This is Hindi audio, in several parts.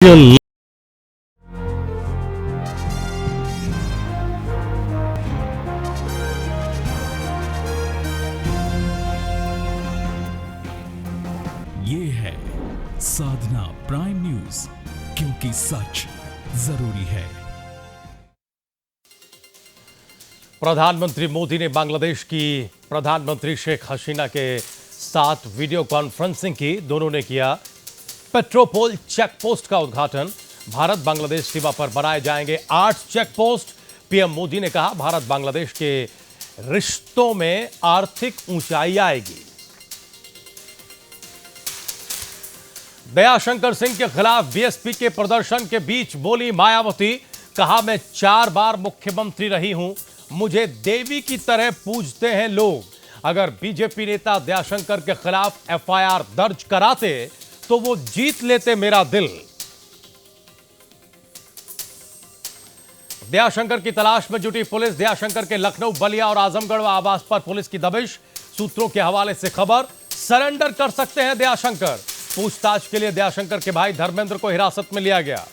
ये है साधना प्राइम न्यूज, क्योंकि सच जरूरी है। प्रधानमंत्री मोदी ने बांग्लादेश की प्रधानमंत्री शेख हसीना के साथ वीडियो कॉन्फ्रेंसिंग की। दोनों ने किया पेट्रोपोल चेक पोस्ट का उद्घाटन। भारत बांग्लादेश सीमा पर बनाए जाएंगे 8 चेक पोस्ट। पीएम मोदी ने कहा, भारत बांग्लादेश के रिश्तों में आर्थिक ऊंचाई आएगी। दयाशंकर सिंह के खिलाफ बीएसपी के प्रदर्शन के बीच बोली मायावती, कहा मैं 4 बार मुख्यमंत्री रही हूं, मुझे देवी की तरह पूजते हैं लोग। अगर बीजेपी नेता दयाशंकर के खिलाफ एफआईआर दर्ज कराते तो वो जीत लेते मेरा दिल। दयाशंकर की तलाश में जुटी पुलिस। दयाशंकर के लखनऊ, बलिया और आजमगढ़ आवास पर पुलिस की दबिश। सूत्रों के हवाले से खबर, सरेंडर कर सकते हैं दयाशंकर। पूछताछ के लिए दयाशंकर के भाई धर्मेंद्र को हिरासत में लिया गया।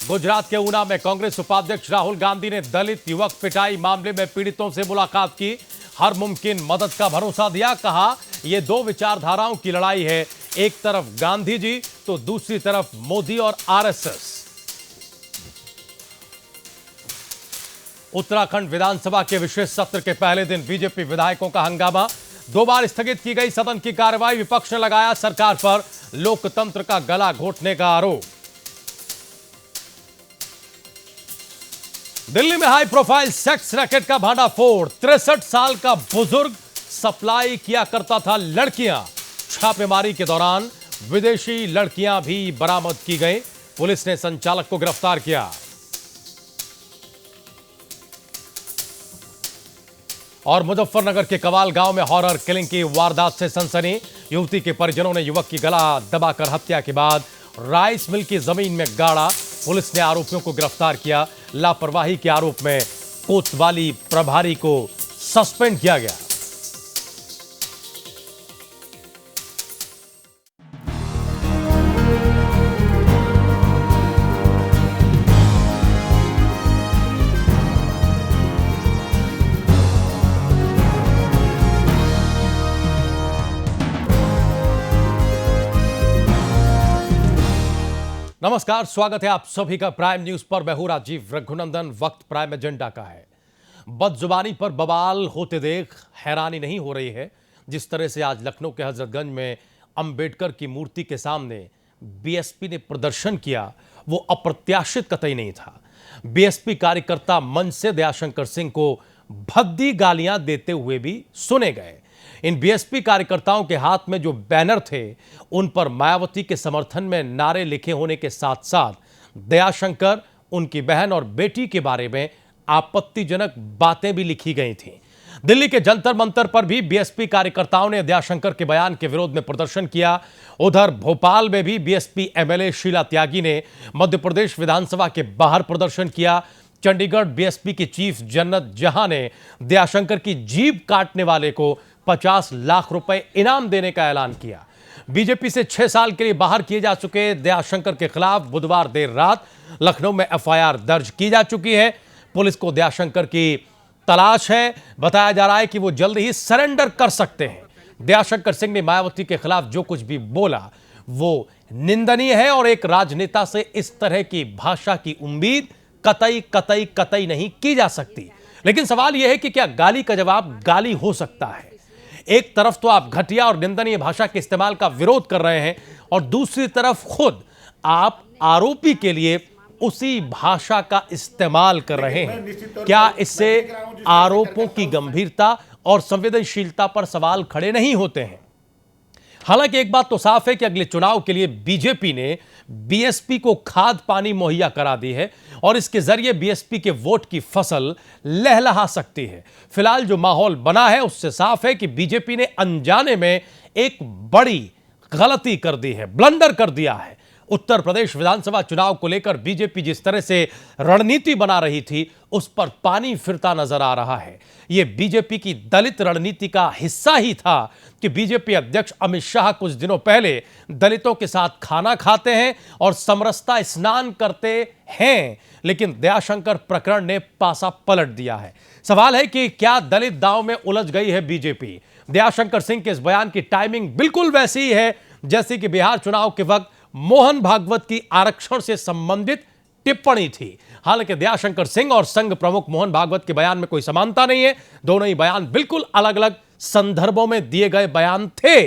गुजरात के ऊना में कांग्रेस उपाध्यक्ष राहुल गांधी ने दलित युवक पिटाई मामले में पीड़ितों से मुलाकात की। हर मुमकिन मदद का भरोसा दिया। कहा, यह 2 विचारधाराओं की लड़ाई है, एक तरफ गांधी जी तो दूसरी तरफ मोदी और आरएसएस। उत्तराखंड विधानसभा के विशेष सत्र के पहले दिन बीजेपी विधायकों का हंगामा। 2 बार स्थगित की गई सदन की कार्रवाई। विपक्ष ने लगाया सरकार पर लोकतंत्र का गला घोटने का आरोप। दिल्ली में हाई प्रोफाइल सेक्स रैकेट का भांडाफोड़। 63 साल का बुजुर्ग सप्लाई किया करता था लड़कियां। छापेमारी के दौरान विदेशी लड़कियां भी बरामद की गई। पुलिस ने संचालक को गिरफ्तार किया। और मुजफ्फरनगर के कवाल गांव में हॉरर किलिंग की वारदात से सनसनी। युवती के परिजनों ने युवक की गला दबाकर हत्या के बाद राइस मिल की जमीन में गाड़ा। पुलिस ने आरोपियों को गिरफ्तार किया। लापरवाही के आरोप में कोतवाली प्रभारी को सस्पेंड किया गया। नमस्कार, स्वागत है आप सभी का प्राइम न्यूज पर। मैं हूं राजीव रघुनंदन। वक्त प्राइम एजेंडा का है। बदजुबानी पर बवाल होते देख हैरानी नहीं हो रही है। जिस तरह से आज लखनऊ के हजरतगंज में अंबेडकर की मूर्ति के सामने बीएसपी ने प्रदर्शन किया, वो अप्रत्याशित कतई नहीं था। बीएसपी कार्यकर्ता मंच से दयाशंकर सिंह को भद्दी गालियां देते हुए भी सुने गए। इन बीएसपी कार्यकर्ताओं के हाथ में जो बैनर थे, उन पर मायावती के समर्थन में नारे लिखे होने के साथ साथ दयाशंकर, उनकी बहन और बेटी के बारे में आपत्तिजनक बातें भी लिखी गई थीं। दिल्ली के जंतर मंतर पर भी बीएसपी कार्यकर्ताओं ने दयाशंकर के बयान के विरोध में प्रदर्शन किया। उधर भोपाल में भी बीएसपी एमएलए शीला त्यागी ने मध्य प्रदेश विधानसभा के बाहर प्रदर्शन किया। चंडीगढ़ बीएसपी की चीफ जन्नत जहां ने दयाशंकर की जीभ काटने वाले को 50 लाख रुपए इनाम देने का ऐलान किया। बीजेपी से 6 साल के लिए बाहर किए जा चुके दयाशंकर के खिलाफ बुधवार देर रात लखनऊ में एफआईआर दर्ज की जा चुकी है। पुलिस को दयाशंकर की तलाश है। बताया जा रहा है कि वो जल्द ही सरेंडर कर सकते हैं। दयाशंकर सिंह ने मायावती के खिलाफ जो कुछ भी बोला वो निंदनीय है और एक राजनेता से इस तरह की भाषा की उम्मीद कतई कतई कतई नहीं की जा सकती। लेकिन सवाल यह है कि क्या गाली का जवाब गाली हो सकता है? एक तरफ तो आप घटिया और निंदनीय भाषा के इस्तेमाल का विरोध कर रहे हैं और दूसरी तरफ खुद आप आरोपी के लिए उसी भाषा का इस्तेमाल कर रहे हैं। क्या इससे आरोपों की गंभीरता और संवेदनशीलता पर सवाल खड़े नहीं होते हैं? हालांकि एक बात तो साफ है कि अगले चुनाव के लिए बीजेपी ने बीएसपी को खाद पानी मुहैया करा दी है और इसके जरिए बीएसपी के वोट की फसल लहलहा सकती है। फिलहाल जो माहौल बना है उससे साफ है कि बीजेपी ने अनजाने में एक बड़ी गलती कर दी है, ब्लंडर कर दिया है। उत्तर प्रदेश विधानसभा चुनाव को लेकर बीजेपी जिस तरह से रणनीति बना रही थी उस पर पानी फिरता नजर आ रहा है। यह बीजेपी की दलित रणनीति का हिस्सा ही था कि बीजेपी अध्यक्ष अमित शाह कुछ दिनों पहले दलितों के साथ खाना खाते हैं और समरसता स्नान करते हैं, लेकिन दयाशंकर प्रकरण ने पासा पलट दिया है। सवाल है कि क्या दलित दांव में उलझ गई है बीजेपी? दयाशंकर सिंह के इस बयान की टाइमिंग बिल्कुल वैसी ही है जैसे कि बिहार चुनाव के वक्त मोहन भागवत की आरक्षण से संबंधित टिप्पणी थी। हालांकि दयाशंकर सिंह और संघ प्रमुख मोहन भागवत के बयान में कोई समानता नहीं है, दोनों ही बयान बिल्कुल अलग अलग संदर्भों में दिए गए बयान थे,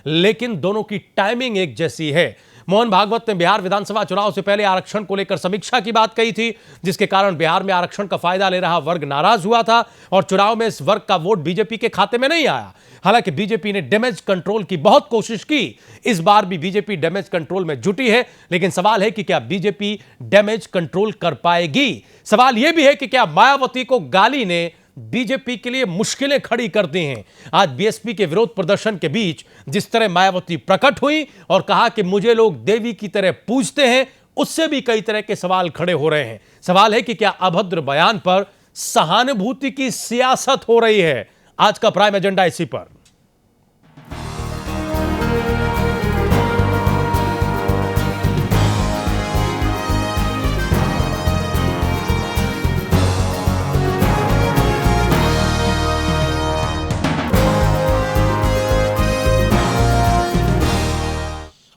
लेकिन दोनों की टाइमिंग एक जैसी है। मोहन भागवत ने बिहार विधानसभा चुनाव से पहले आरक्षण को लेकर समीक्षा की बात कही थी, जिसके कारण बिहार में आरक्षण का फायदा ले रहा वर्ग नाराज हुआ था और चुनाव में इस वर्ग का वोट बीजेपी के खाते में नहीं आया। हालांकि बीजेपी ने डैमेज कंट्रोल की बहुत कोशिश की, इस बार भी बीजेपी डैमेज कंट्रोल में जुटी है, लेकिन सवाल है कि क्या बीजेपी डैमेज कंट्रोल कर पाएगी? सवाल यह भी है कि क्या मायावती को गाली ने बीजेपी के लिए मुश्किलें खड़ी कर दी हैं? आज बीएसपी के विरोध प्रदर्शन के बीच जिस तरह मायावती प्रकट हुई और कहा कि मुझे लोग देवी की तरह पूजते हैं, उससे भी कई तरह के सवाल खड़े हो रहे हैं। सवाल है कि क्या अभद्र बयान पर सहानुभूति की सियासत हो रही है? आज का प्राइम एजेंडा इसी पर।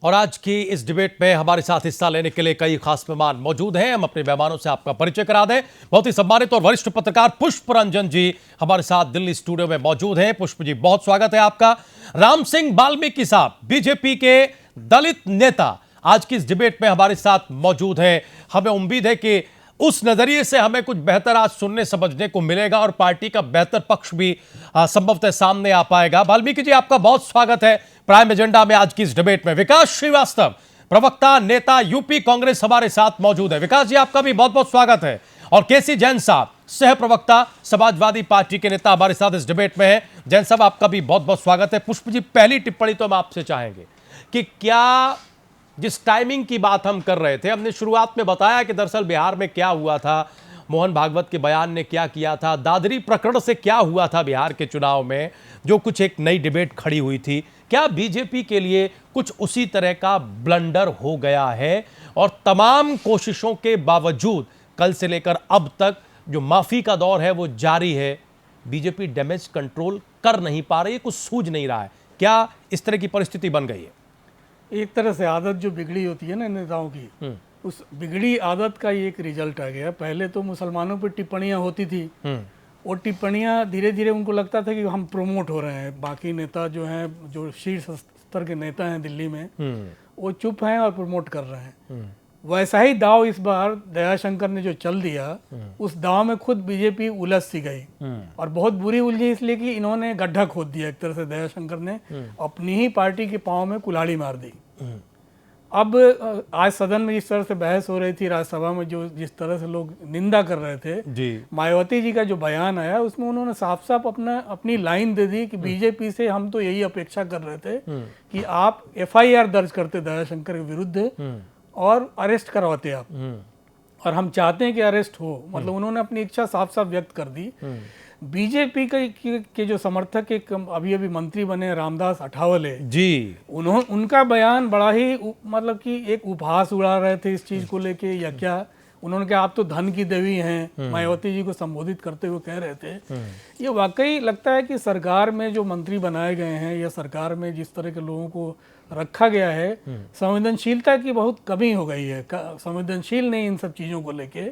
और आज की इस डिबेट में हमारे साथ हिस्सा लेने के लिए कई खास मेहमान मौजूद हैं। हम अपने मेहमानों से आपका परिचय करा दें। बहुत ही सम्मानित और वरिष्ठ पत्रकार पुष्प रंजन जी हमारे साथ दिल्ली स्टूडियो में मौजूद हैं। पुष्प जी, बहुत स्वागत है आपका। राम सिंह वाल्मीकि साहब, बीजेपी के दलित नेता, आज की इस डिबेट में हमारे साथ मौजूद हैं। हमें उम्मीद है कि उस नजरिए से हमें कुछ बेहतर आज सुनने समझने को मिलेगा और पार्टी का बेहतर पक्ष भी संभवतः सामने आ पाएगा। वाल्मीकि जी, आपका बहुत स्वागत है प्राइम एजेंडा में आज की इस डिबेट में। विकास श्रीवास्तव, प्रवक्ता नेता यूपी कांग्रेस, हमारे साथ मौजूद है। विकास जी, आपका भी बहुत बहुत स्वागत है। और केसी जैन साहब, सह प्रवक्ता समाजवादी पार्टी के नेता, हमारे साथ इस डिबेट में है। जैन साहब, आपका भी बहुत बहुत स्वागत है। पुष्प जी, पहली टिप्पणी तो हम आपसे चाहेंगे कि क्या जिस टाइमिंग की बात हम कर रहे थे, हमने शुरुआत में बताया कि दरअसल बिहार में क्या हुआ था, मोहन भागवत के बयान ने क्या किया था, दादरी प्रकरण से क्या हुआ था बिहार के चुनाव में, जो कुछ एक नई डिबेट खड़ी हुई थी, क्या बीजेपी के लिए कुछ उसी तरह का ब्लंडर हो गया है? और तमाम कोशिशों के बावजूद कल से लेकर अब तक जो माफी का दौर है वो जारी है, बीजेपी डैमेज कंट्रोल कर नहीं पा रही है, कुछ सूझ नहीं रहा है। क्या इस तरह की परिस्थिति बन गई है? एक तरह से आदत जो बिगड़ी होती है ना नेताओं की, उस बिगड़ी आदत का ये एक रिजल्ट आ गया। पहले तो मुसलमानों पर टिप्पणियां होती थी, वो टिप्पणियां धीरे धीरे उनको लगता था कि हम प्रमोट हो रहे हैं। बाकी नेता जो हैं, जो शीर्ष स्तर के नेता हैं दिल्ली में, वो चुप हैं और प्रमोट कर रहे हैं। वैसा ही दाव इस बार दयाशंकर ने जो चल दिया, उस दाव में खुद बीजेपी उलझ सी गई और बहुत बुरी उलझी, इसलिए कि इन्होंने गड्ढा खोद दिया। एक तरह से दयाशंकर ने अपनी ही पार्टी के पांव में कुल्हाड़ी मार दी। अब आज सदन में जिस तरह से बहस हो रही थी, राज्यसभा में जो जिस तरह से लोग निंदा कर रहे थे जी, मायावती जी का जो बयान आया उसमें उन्होंने साफ साफ अपनी लाइन दे दी कि बीजेपी से हम तो यही अपेक्षा कर रहे थे कि आप FIR दर्ज करते दयाशंकर के विरुद्ध और अरेस्ट करवाते आप, और हम चाहते हैं कि अरेस्ट हो। मतलब उन्होंने अपनी इच्छा साफ साफ व्यक्त कर दी। बीजेपी के जो समर्थक एक अभी मंत्री बने रामदास अठावले जी, उनका बयान बड़ा ही मतलब कि एक उपहास उड़ा रहे थे इस चीज को लेके, या क्या उन्होंने कहा आप तो धन की देवी हैं, मायावती जी को संबोधित करते हुए कह रहे थे। ये वाकई लगता है कि सरकार में जो मंत्री बनाए गए हैं या सरकार में जिस तरह के लोगों को रखा गया है, संवेदनशीलता की बहुत कमी हो गई है। संवेदनशील नहीं इन सब चीज़ों को लेके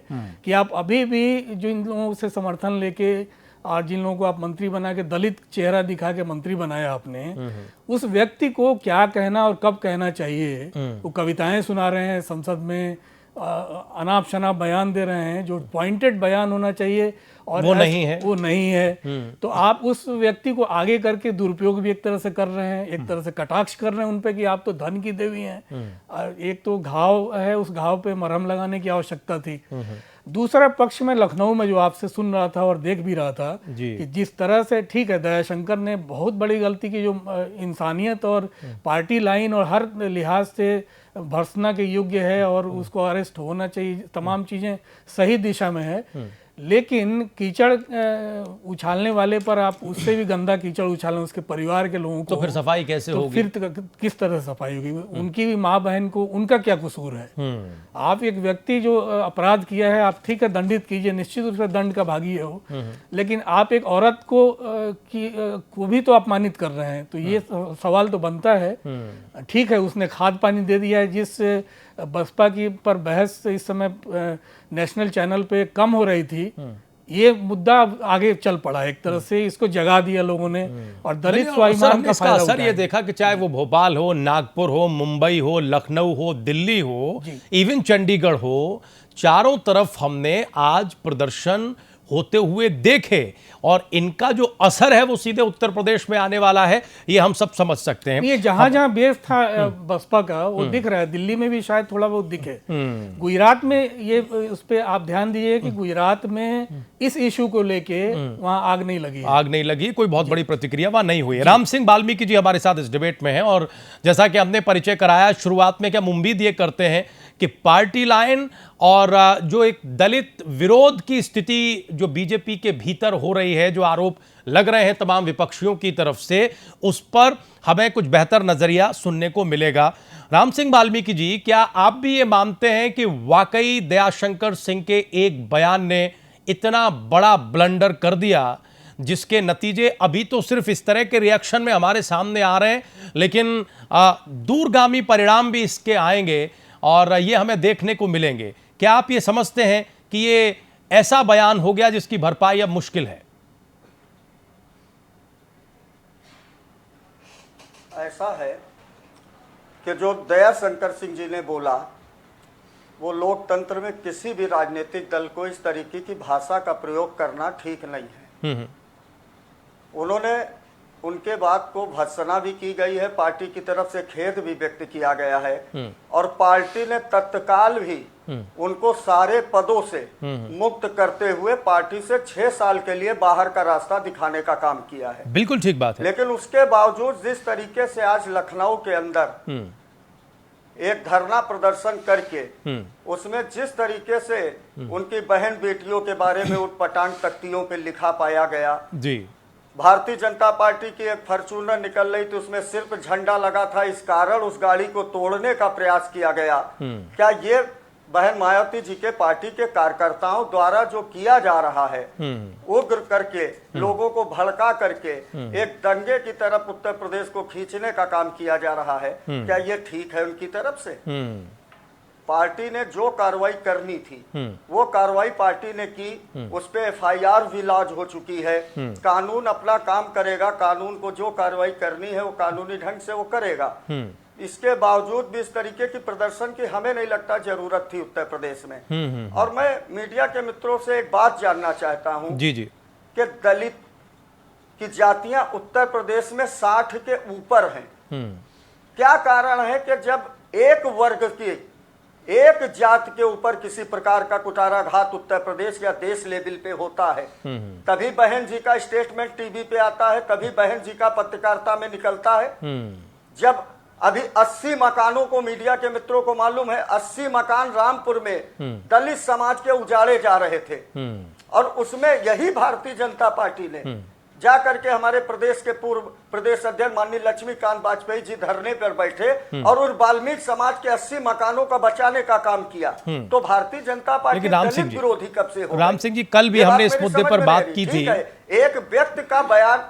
कि आप अभी भी जो इन लोगों से समर्थन लेके और जिन लोगों को आप मंत्री बना के दलित चेहरा दिखा के मंत्री बनाया आपने, उस व्यक्ति को क्या कहना और कब कहना चाहिए, वो कविताएं सुना रहे हैं संसद में, अनाप शनाप बयान दे रहे हैं, जो पॉइंटेड बयान होना चाहिए और वो नहीं है। तो आप उस व्यक्ति को आगे करके दुरुपयोग भी एक तरह से कर रहे हैं, एक तरह से कटाक्ष कर रहे हैं उन पे कि आप तो धन की देवी हैं। और एक तो घाव है, उस घाव पे मरहम लगाने की आवश्यकता थी। दूसरा पक्ष में लखनऊ में जो आपसे सुन रहा था और देख भी रहा था जी। कि जिस तरह से, ठीक है, दयाशंकर ने बहुत बड़ी गलती की, जो इंसानियत और पार्टी लाइन और हर लिहाज से भर्त्सना के योग्य है और उसको अरेस्ट होना चाहिए, तमाम चीज़ें सही दिशा में है। लेकिन कीचड़ उछालने वाले पर आप उससे भी गंदा कीचड़ उछालें उसके परिवार के लोगों को, तो फिर सफाई कैसे होगी? फिर किस तरह सफाई होगी? उनकी भी माँ बहन को, उनका क्या कसूर है? आप एक व्यक्ति जो अपराध किया है, आप ठीक है दंडित कीजिए, निश्चित रूप से दंड का भागी हो, लेकिन आप एक औरत को भी तो अपमानित कर रहे हैं। तो ये सवाल तो बनता है। ठीक है, उसने खाद पानी दे दिया है। जिस बसपा की पर बहस इस समय नेशनल चैनल पे कम हो रही थी, ये मुद्दा आगे चल पड़ा, एक तरह से इसको जगा दिया लोगों ने और दलित स्वाभिमान का फायदा असर ये देखा कि चाहे वो भोपाल हो, नागपुर हो, मुंबई हो, लखनऊ हो, दिल्ली हो, इवन चंडीगढ़ हो, चारों तरफ हमने आज प्रदर्शन होते हुए देखे और इनका जो असर है वो सीधे उत्तर प्रदेश में आने वाला है, ये हम सब समझ सकते हैं। ये जहां बेस था बसपा का वो दिख रहा है, दिल्ली में भी शायद थोड़ा बहुत दिखे। गुजरात में ये उस पे आप ध्यान दीजिए कि गुजरात में इस इशू को लेके वहां आग नहीं लगी, कोई बहुत बड़ी प्रतिक्रिया वहां नहीं हुई है। राम सिंह वाल्मीकि जी हमारे साथ इस डिबेट में हैं और जैसा कि हमने परिचय कराया शुरुआत में कि हम उम्मीद ये करते हैं कि पार्टी लाइन और जो एक दलित विरोध की स्थिति जो बीजेपी के भीतर हो रही है, जो आरोप लग रहे हैं तमाम विपक्षियों की तरफ से, उस पर हमें कुछ बेहतर नजरिया सुनने को मिलेगा। राम सिंह वाल्मीकि जी, क्या आप भी ये मानते हैं कि वाकई दयाशंकर सिंह के एक बयान ने इतना बड़ा ब्लंडर कर दिया जिसके नतीजे अभी तो सिर्फ इस तरह के रिएक्शन में हमारे सामने आ रहे हैं, लेकिन दूरगामी परिणाम भी इसके आएंगे और ये हमें देखने को मिलेंगे? क्या आप ये समझते हैं कि ये ऐसा बयान हो गया जिसकी भरपाई अब मुश्किल है? ऐसा है कि जो दयाशंकर सिंह जी ने बोला, वो लोकतंत्र में किसी भी राजनीतिक दल को इस तरीके की भाषा का प्रयोग करना ठीक नहीं है। उन्होंने, उनके बात को भर्त्सना भी की गई है, पार्टी की तरफ से खेद भी व्यक्त किया गया है और पार्टी ने तत्काल भी उनको सारे पदों से मुक्त करते हुए पार्टी से 6 साल के लिए बाहर का रास्ता दिखाने का काम किया है। बिल्कुल ठीक बात है। लेकिन उसके बावजूद जिस तरीके से आज लखनऊ के अंदर एक धरना प्रदर्शन करके उसमें जिस तरीके से उनकी बहन बेटियों के बारे में उटपटांग तख्तियों पे लिखा पाया गया जी, भारतीय जनता पार्टी की एक फॉर्च्यूनर निकल रही थी, उसमें सिर्फ झंडा लगा था, इस कारण उस गाड़ी को तोड़ने का प्रयास किया गया। क्या ये बहन मायावती जी के पार्टी के कार्यकर्ताओं द्वारा जो किया जा रहा है, उग्र करके लोगों को भड़का करके एक दंगे की तरफ उत्तर प्रदेश को खींचने का काम किया जा रहा है, क्या ये ठीक है उनकी तरफ से? पार्टी ने जो कार्रवाई करनी थी वो कार्रवाई पार्टी ने की, उस पे एफआईआर भी लॉन्च हो चुकी है। कानून अपना काम करेगा, कानून को जो कार्रवाई करनी है वो कानूनी ढंग से वो करेगा। इसके बावजूद भी इस तरीके की प्रदर्शन की हमें नहीं लगता जरूरत थी उत्तर प्रदेश में। और मैं मीडिया के मित्रों से एक बात जानना चाहता हूँ जी कि दलित की जातियां उत्तर प्रदेश में 60 के ऊपर हैं। क्या कारण है कि जब एक वर्ग की, एक जात के ऊपर किसी प्रकार का कुटाराघात उत्तर प्रदेश या देश लेवल पे होता है, कभी बहन जी का स्टेटमेंट टीवी पे आता है, कभी बहन जी का पत्रकारिता में निकलता है। जब अभी 80 मकानों को, मीडिया के मित्रों को मालूम है, 80 मकान रामपुर में दलित समाज के उजाड़े जा रहे थे और उसमें यही भारतीय जनता पार्टी ने जा करके हमारे प्रदेश के पूर्व प्रदेश अध्यक्ष माननीय लक्ष्मीकांत वाजपेयी जी धरने पर बैठे और उन वाल्मीकि समाज के 80 मकानों का बचाने का काम किया। तो भारतीय जनता पार्टी दलित विरोधी कब से हो? राम सिंह जी, कल भी हमने इस मुद्दे पर बात की थी। एक व्यक्ति का बयान,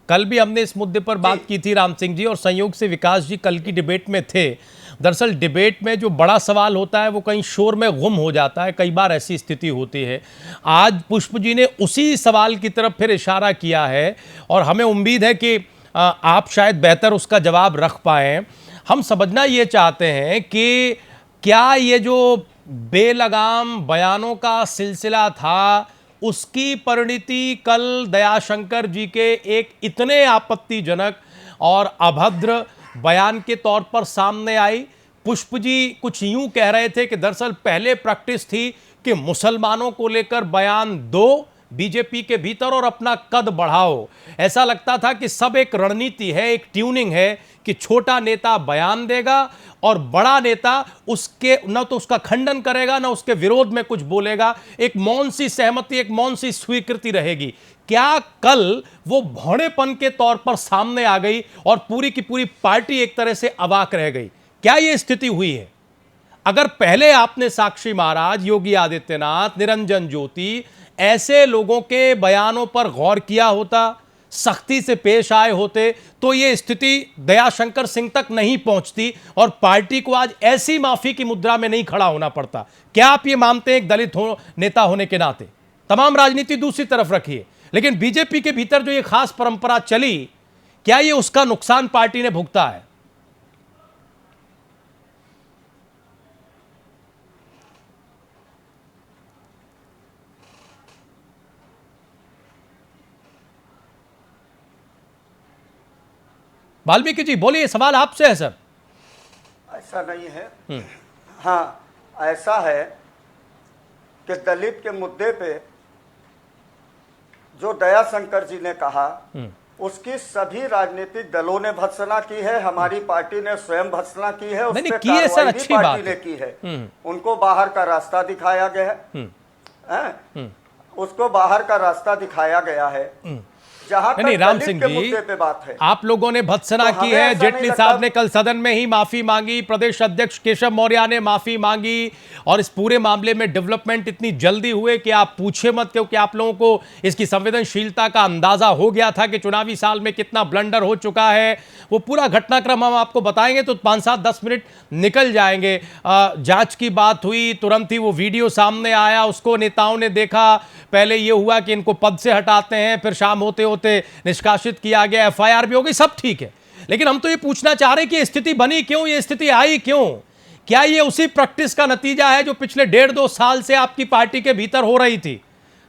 कल भी हमने इस मुद्दे पर बात की थी राम सिंह जी, और संयोग से विकास जी कल की डिबेट में थे। दरअसल डिबेट में जो बड़ा सवाल होता है वो कहीं शोर में गुम हो जाता है, कई बार ऐसी स्थिति होती है। आज पुष्प जी ने उसी सवाल की तरफ फिर इशारा किया है और हमें उम्मीद है कि आप शायद बेहतर उसका जवाब रख पाएं। हम समझना ये चाहते हैं कि क्या ये जो बेलगाम बयानों का सिलसिला था, उसकी परिणति कल दयाशंकर जी के एक इतने आपत्तिजनक और अभद्र बयान के तौर पर सामने आई? पुष्प जी कुछ यूं कह रहे थे कि दरअसल पहले प्रैक्टिस थी कि मुसलमानों को लेकर बयान दो बीजेपी के भीतर और अपना कद बढ़ाओ। ऐसा लगता था कि सब एक रणनीति है, एक ट्यूनिंग है कि छोटा नेता बयान देगा और बड़ा नेता उसके न तो उसका खंडन करेगा ना उसके विरोध में कुछ बोलेगा। एक मौन सी सहमति, एक मौन सी स्वीकृति रहेगी। क्या कल वो भौड़ेपन के तौर पर सामने आ गई और पूरी की पूरी पार्टी एक तरह से अवाक रह गई? क्या यह स्थिति हुई है? अगर पहले आपने साक्षी महाराज, योगी आदित्यनाथ, निरंजन ज्योति ऐसे लोगों के बयानों पर गौर किया होता, सख्ती से पेश आए होते, तो यह स्थिति दयाशंकर सिंह तक नहीं पहुंचती और पार्टी को आज ऐसी माफी की मुद्रा में नहीं खड़ा होना पड़ता। क्या आप ये मानते हैं एक दलित नेता होने के नाते? तमाम राजनीति दूसरी तरफ रखिए, लेकिन बीजेपी के भीतर जो ये खास परंपरा चली, क्या ये उसका नुकसान पार्टी ने भुगता है? वाल्मीकि जी बोलिए, सवाल आपसे है सर। ऐसा नहीं है। हाँ, ऐसा है कि दलित के मुद्दे पे जो दयाशंकर जी ने कहा उसकी सभी राजनीतिक दलों ने भर्त्सना की है, हमारी पार्टी ने स्वयं भर्त्सना की है, उस पे कार्रवाई भी पार्टी ने की है। उनको बाहर का रास्ता दिखाया गया है, उसको बाहर का रास्ता दिखाया गया है। जहां नहीं, राम सिंह जी, पे बात है, आप लोगों ने भत्सना की है। जेटली साहब ने कल सदन में ही माफी मांगी, प्रदेश अध्यक्ष केशव मौर्य ने माफी मांगी और इस पूरे मामले में डेवलपमेंट इतनी जल्दी हुए कि आप पूछे मत, क्योंकि आप लोगों को इसकी संवेदनशीलता का अंदाजा हो गया था कि चुनावी साल में कितना ब्लंडर हो चुका है। वो पूरा घटनाक्रम हम आपको बताएंगे तो 5-7-10 मिनट निकल जाएंगे। जांच की बात हुई, तुरंत ही वो वीडियो सामने आया, उसको नेताओं ने देखा। पहले ये हुआ कि इनको पद से हटाते हैं, फिर शाम होते होते निष्कासित किया गया, एफआईआर भी हो गई, सब ठीक है। लेकिन हम तो ये पूछना चाह रहे हैं कि स्थिति बनी क्यों, ये स्थिति आई क्यों? क्या ये उसी प्रैक्टिस का नतीजा है जो पिछले 1.5-2 साल से आपकी पार्टी के भीतर हो रही थी?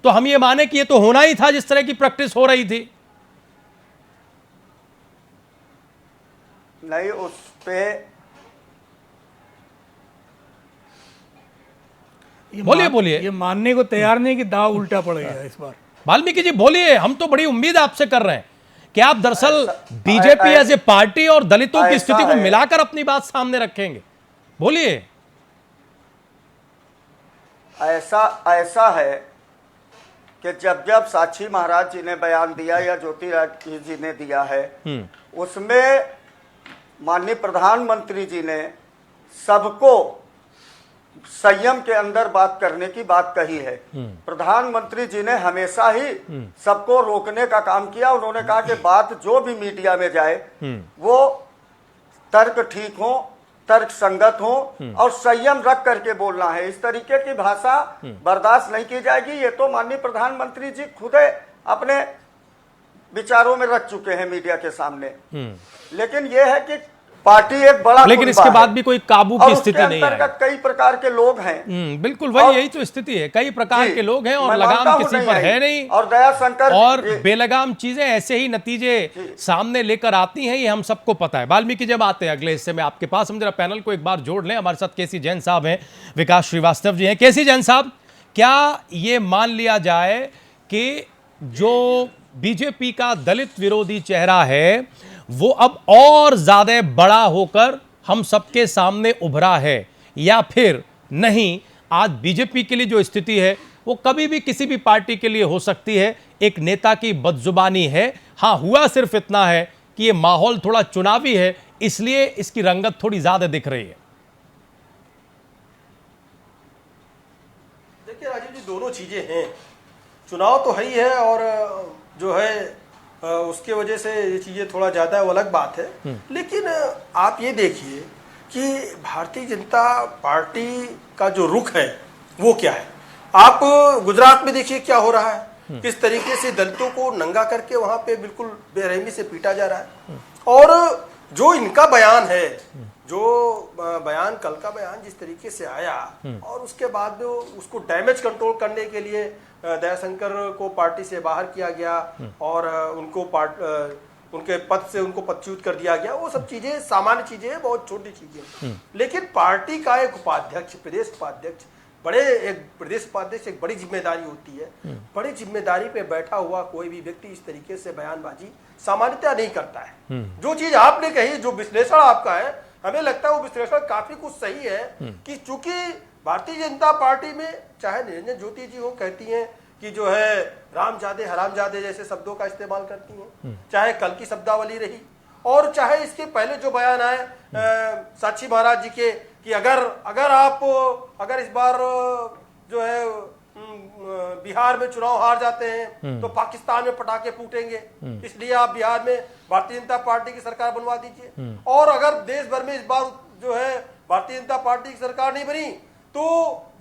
तो हम ये माने कि ये तो होना ही था जिस तरह की प्रैक्टिस हो रही थी। नहीं, उस पे बोलिए। ये मानने को तैयार नहीं कि दाव उल्टा पड़ेगा इस बार। वाल्मीकि जी बोलिए, हम तो बड़ी उम्मीद आपसे कर रहे हैं कि आप दरअसल बीजेपी एज ए पार्टी और दलितों की स्थिति को मिलाकर अपनी बात सामने रखेंगे। बोलिए। ऐसा है कि जब साक्षी महाराज जी ने बयान दिया या ज्योतिरादित्य जी ने दिया है, उसमें माननीय प्रधानमंत्री जी ने सबको संयम के अंदर बात करने की बात कही है। प्रधानमंत्री जी ने हमेशा ही सबको रोकने का काम किया। उन्होंने कहा कि बात जो भी मीडिया में जाए वो तर्क ठीक हो, तर्क संगत हो और संयम रख करके बोलना है। इस तरीके की भाषा बर्दाश्त नहीं की जाएगी। ये तो माननीय प्रधानमंत्री जी खुद अपने विचारों में रख चुके हैं मीडिया के सामने। लेकिन यह है कि पार्टी एक बड़ा, लेकिन इसके बाद भी कोई काबू की स्थिति नहीं है। कई प्रकार के लोग हैं। बिल्कुल वही, यही तो स्थिति है। कई प्रकार के लोग हैं और लगाम किसी पर है नहीं। और दयाशंकर और बेलगाम चीजें ऐसे ही नतीजे सामने लेकर आती हैं, ये हम सबको पता है। वाल्मीकि जब आते हैं अगले हिस्से में आपके पास, हम जरा पैनल को एक बार जोड़ लें। हमारे साथ केसी जैन साहब हैं, विकास श्रीवास्तव जी हैं। केसी जैन साहब, क्या ये मान लिया जाए कि जो बीजेपी का दलित विरोधी चेहरा है वो अब और ज्यादा बड़ा होकर हम सबके सामने उभरा है, या फिर नहीं, आज बीजेपी के लिए जो स्थिति है वो कभी भी किसी भी पार्टी के लिए हो सकती है? एक नेता की बदजुबानी है। हाँ, हुआ सिर्फ इतना है कि ये माहौल थोड़ा चुनावी है, इसलिए इसकी रंगत थोड़ी ज्यादा दिख रही है। देखिए राजीव जी, दोनों चीजें हैं। चुनाव तो है ही है और जो है उसके वजह से ये चीज़ें थोड़ा ज़्यादा वो अलग बात है। लेकिन आप ये देखिए कि भारतीय जनता पार्टी का जो रुख है वो क्या है। आप गुजरात में देखिए क्या हो रहा है, किस तरीके से दलितों को नंगा करके वहाँ पे बिल्कुल बेरहमी से पीटा जा रहा है। और जो इनका बयान है, जो बयान कल का बयान जिस तरीके से आया और उसके बाद उसको डैमेज कंट्रोल करने के लिए दयाशंकर को पार्टी से बाहर किया गया और उनको उनके पद से उनको पदच्युत कर दिया गया, वो सब चीजें सामान्य चीजें हैं, बहुत छोटी चीजें। लेकिन पार्टी का एक उपाध्यक्ष, प्रदेश उपाध्यक्ष बड़े एक प्रदेश उपाध्यक्ष एक बड़ी जिम्मेदारी होती है। बड़ी जिम्मेदारी पे बैठा हुआ कोई भी व्यक्ति इस तरीके से बयानबाजी सामान्यतः नहीं करता है। जो चीज आपने कही, जो विश्लेषण आपका है, हमें लगता है वो विश्लेषण काफी कुछ सही है कि चूंकि भारतीय जनता पार्टी में चाहे निरंजन ज्योति जी हो कहती हैं कि जो है रामजादे हरामजादे जैसे शब्दों का इस्तेमाल करती हैं, चाहे कल की शब्दावली रही और चाहे इसके पहले जो बयान आए साक्षी महाराज जी के कि अगर इस बार जो है बिहार में चुनाव हार जाते हैं तो पाकिस्तान में पटाखे फूटेंगे, इसलिए आप बिहार में भारतीय जनता पार्टी की सरकार बनवा दीजिए। और अगर देश भर में इस बार जो है भारतीय जनता पार्टी की सरकार नहीं बनी तो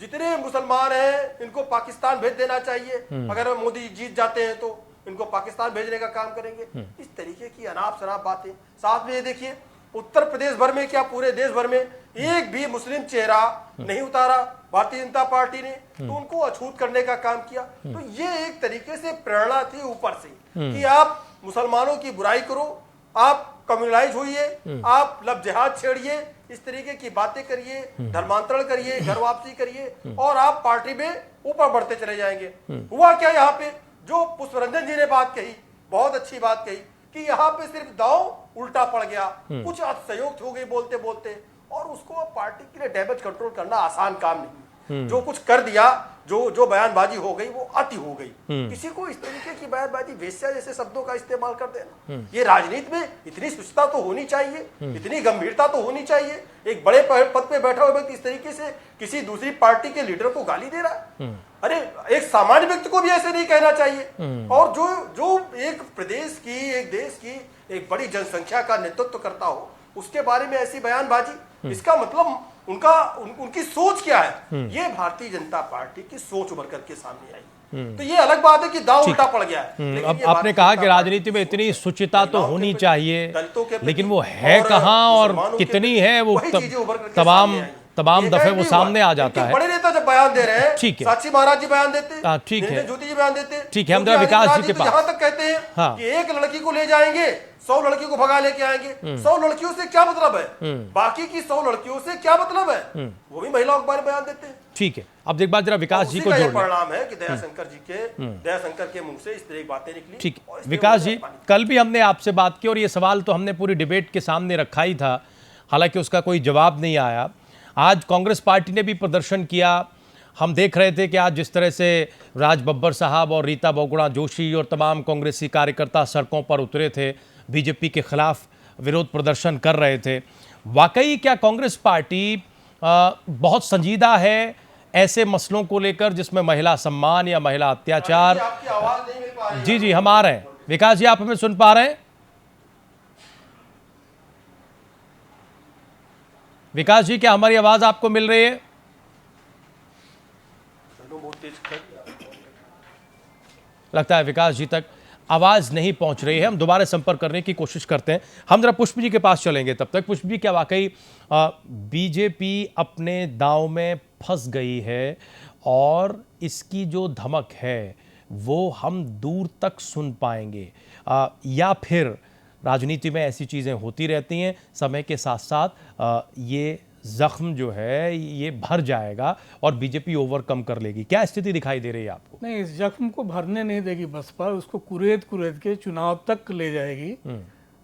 जितने मुसलमान हैं इनको पाकिस्तान भेज देना चाहिए, अगर मोदी जीत जाते हैं तो इनको पाकिस्तान भेजने का काम करेंगे। इस तरीके की अनाप शनाप बातें। साथ में ये देखिए उत्तर प्रदेश भर में क्या पूरे देश भर में एक भी मुस्लिम चेहरा नहीं उतारा भारतीय जनता पार्टी ने, तो उनको अछूत करने का काम किया। तो ये एक तरीके से प्रेरणा थी ऊपर से कि आप मुसलमानों की बुराई करो, आप कम्युनलाइज होइए, आप लब जिहाद छेड़िए, इस तरीके की बातें करिए, धर्मांतरण करिए, घर वापसी करिए और आप पार्टी में ऊपर बढ़ते चले जाएंगे। हुआ क्या यहाँ पे जो पुष्परंजन जी ने बात कही, बहुत अच्छी बात कही कि यहाँ पे सिर्फ दांव उल्टा पड़ गया, कुछ असहयोग हो गई बोलते बोलते, और उसको पार्टी के लिए डैमेज कंट्रोल करना आसान काम नहीं। जो कुछ कर दिया, जो बयानबाजी हो गई वो अति हो गई। किसी को इस तरीके की बयानबाजी वेश्या जैसे शब्दों का इस्तेमाल कर देना, ये राजनीति में इतनी सुचिता तो होनी चाहिए, इतनी गंभीरता तो होनी चाहिए। एक बड़े पद पे बैठा हुआ व्यक्ति इस तरीके से किसी दूसरी पार्टी के लीडर को गाली दे रहा है, अरे एक सामान्य व्यक्ति को भी ऐसे नहीं कहना चाहिए। और जो एक प्रदेश की, एक देश की एक बड़ी जनसंख्या का नेतृत्व करता हो उसके बारे में ऐसी बयानबाजी, इसका मतलब उनकी सोच क्या है। ये भारतीय जनता पार्टी की सोच उभर करके सामने आई। तो ये अलग बात है कि दांव उल्टा पड़ गया है। अब आपने कहा कि राजनीति में इतनी सुचिता तो होनी चाहिए, लेकिन वो है कहाँ और कितनी है, वो तमाम दफे वो सामने आ जाता है। बड़े नेता जब बयान दे रहे हैं, ठीक है, साक्षी महाराज जी बयान देते हैं, ठीक है, ज्योति जी बयान देते हैं, ठीक है, हम जरा विकास जी के पास यहाँ तक कहते हैं कि एक लड़की को ले जाएंगे 100 लड़कियों को भगा लेके आएंगे। 100 लड़कियों से क्या मतलब है, बाकी की 100 लड़कियों से क्या मतलब है, वो भी महिलाओं के बारे में बयान देते हैं। ठीक है, अब एक बात जरा विकास जी को जोड़, परिणाम है कि दयाशंकर के मुंह से इस तरह की बातें निकली। ठीक है विकास जी, कल भी हमने आपसे बात की और ये सवाल तो हमने पूरी डिबेट के सामने रखा ही था, हालांकि उसका कोई जवाब नहीं आया। आज कांग्रेस पार्टी ने भी प्रदर्शन किया। हम देख रहे थे कि आज जिस तरह से राज बब्बर साहब और रीता बहुगुणा जोशी और तमाम कांग्रेसी कार्यकर्ता सड़कों पर उतरे थे, बीजेपी के खिलाफ विरोध प्रदर्शन कर रहे थे। वाकई क्या कांग्रेस पार्टी बहुत संजीदा है ऐसे मसलों को लेकर जिसमें महिला सम्मान या महिला अत्याचार? जी जी, हम आ रहे हैं। विकास जी, आप हमें सुन पा रहे हैं? विकास जी, क्या हमारी आवाज आपको मिल रही है? लगता है विकास जी तक आवाज नहीं पहुंच रही है। हम दोबारा संपर्क करने की कोशिश करते हैं। हम जरा पुष्प जी के पास चलेंगे तब तक। पुष्प जी, क्या वाकई बीजेपी अपने दांव में फंस गई है और इसकी जो धमक है वो हम दूर तक सुन पाएंगे, या फिर राजनीति में ऐसी चीज़ें होती रहती हैं, समय के साथ साथ ये जख्म जो है ये भर जाएगा और बीजेपी ओवरकम कर लेगी? क्या स्थिति दिखाई दे रही है आपको? नहीं, इस जख्म को भरने नहीं देगी बसपा, उसको कुरेद के चुनाव तक ले जाएगी।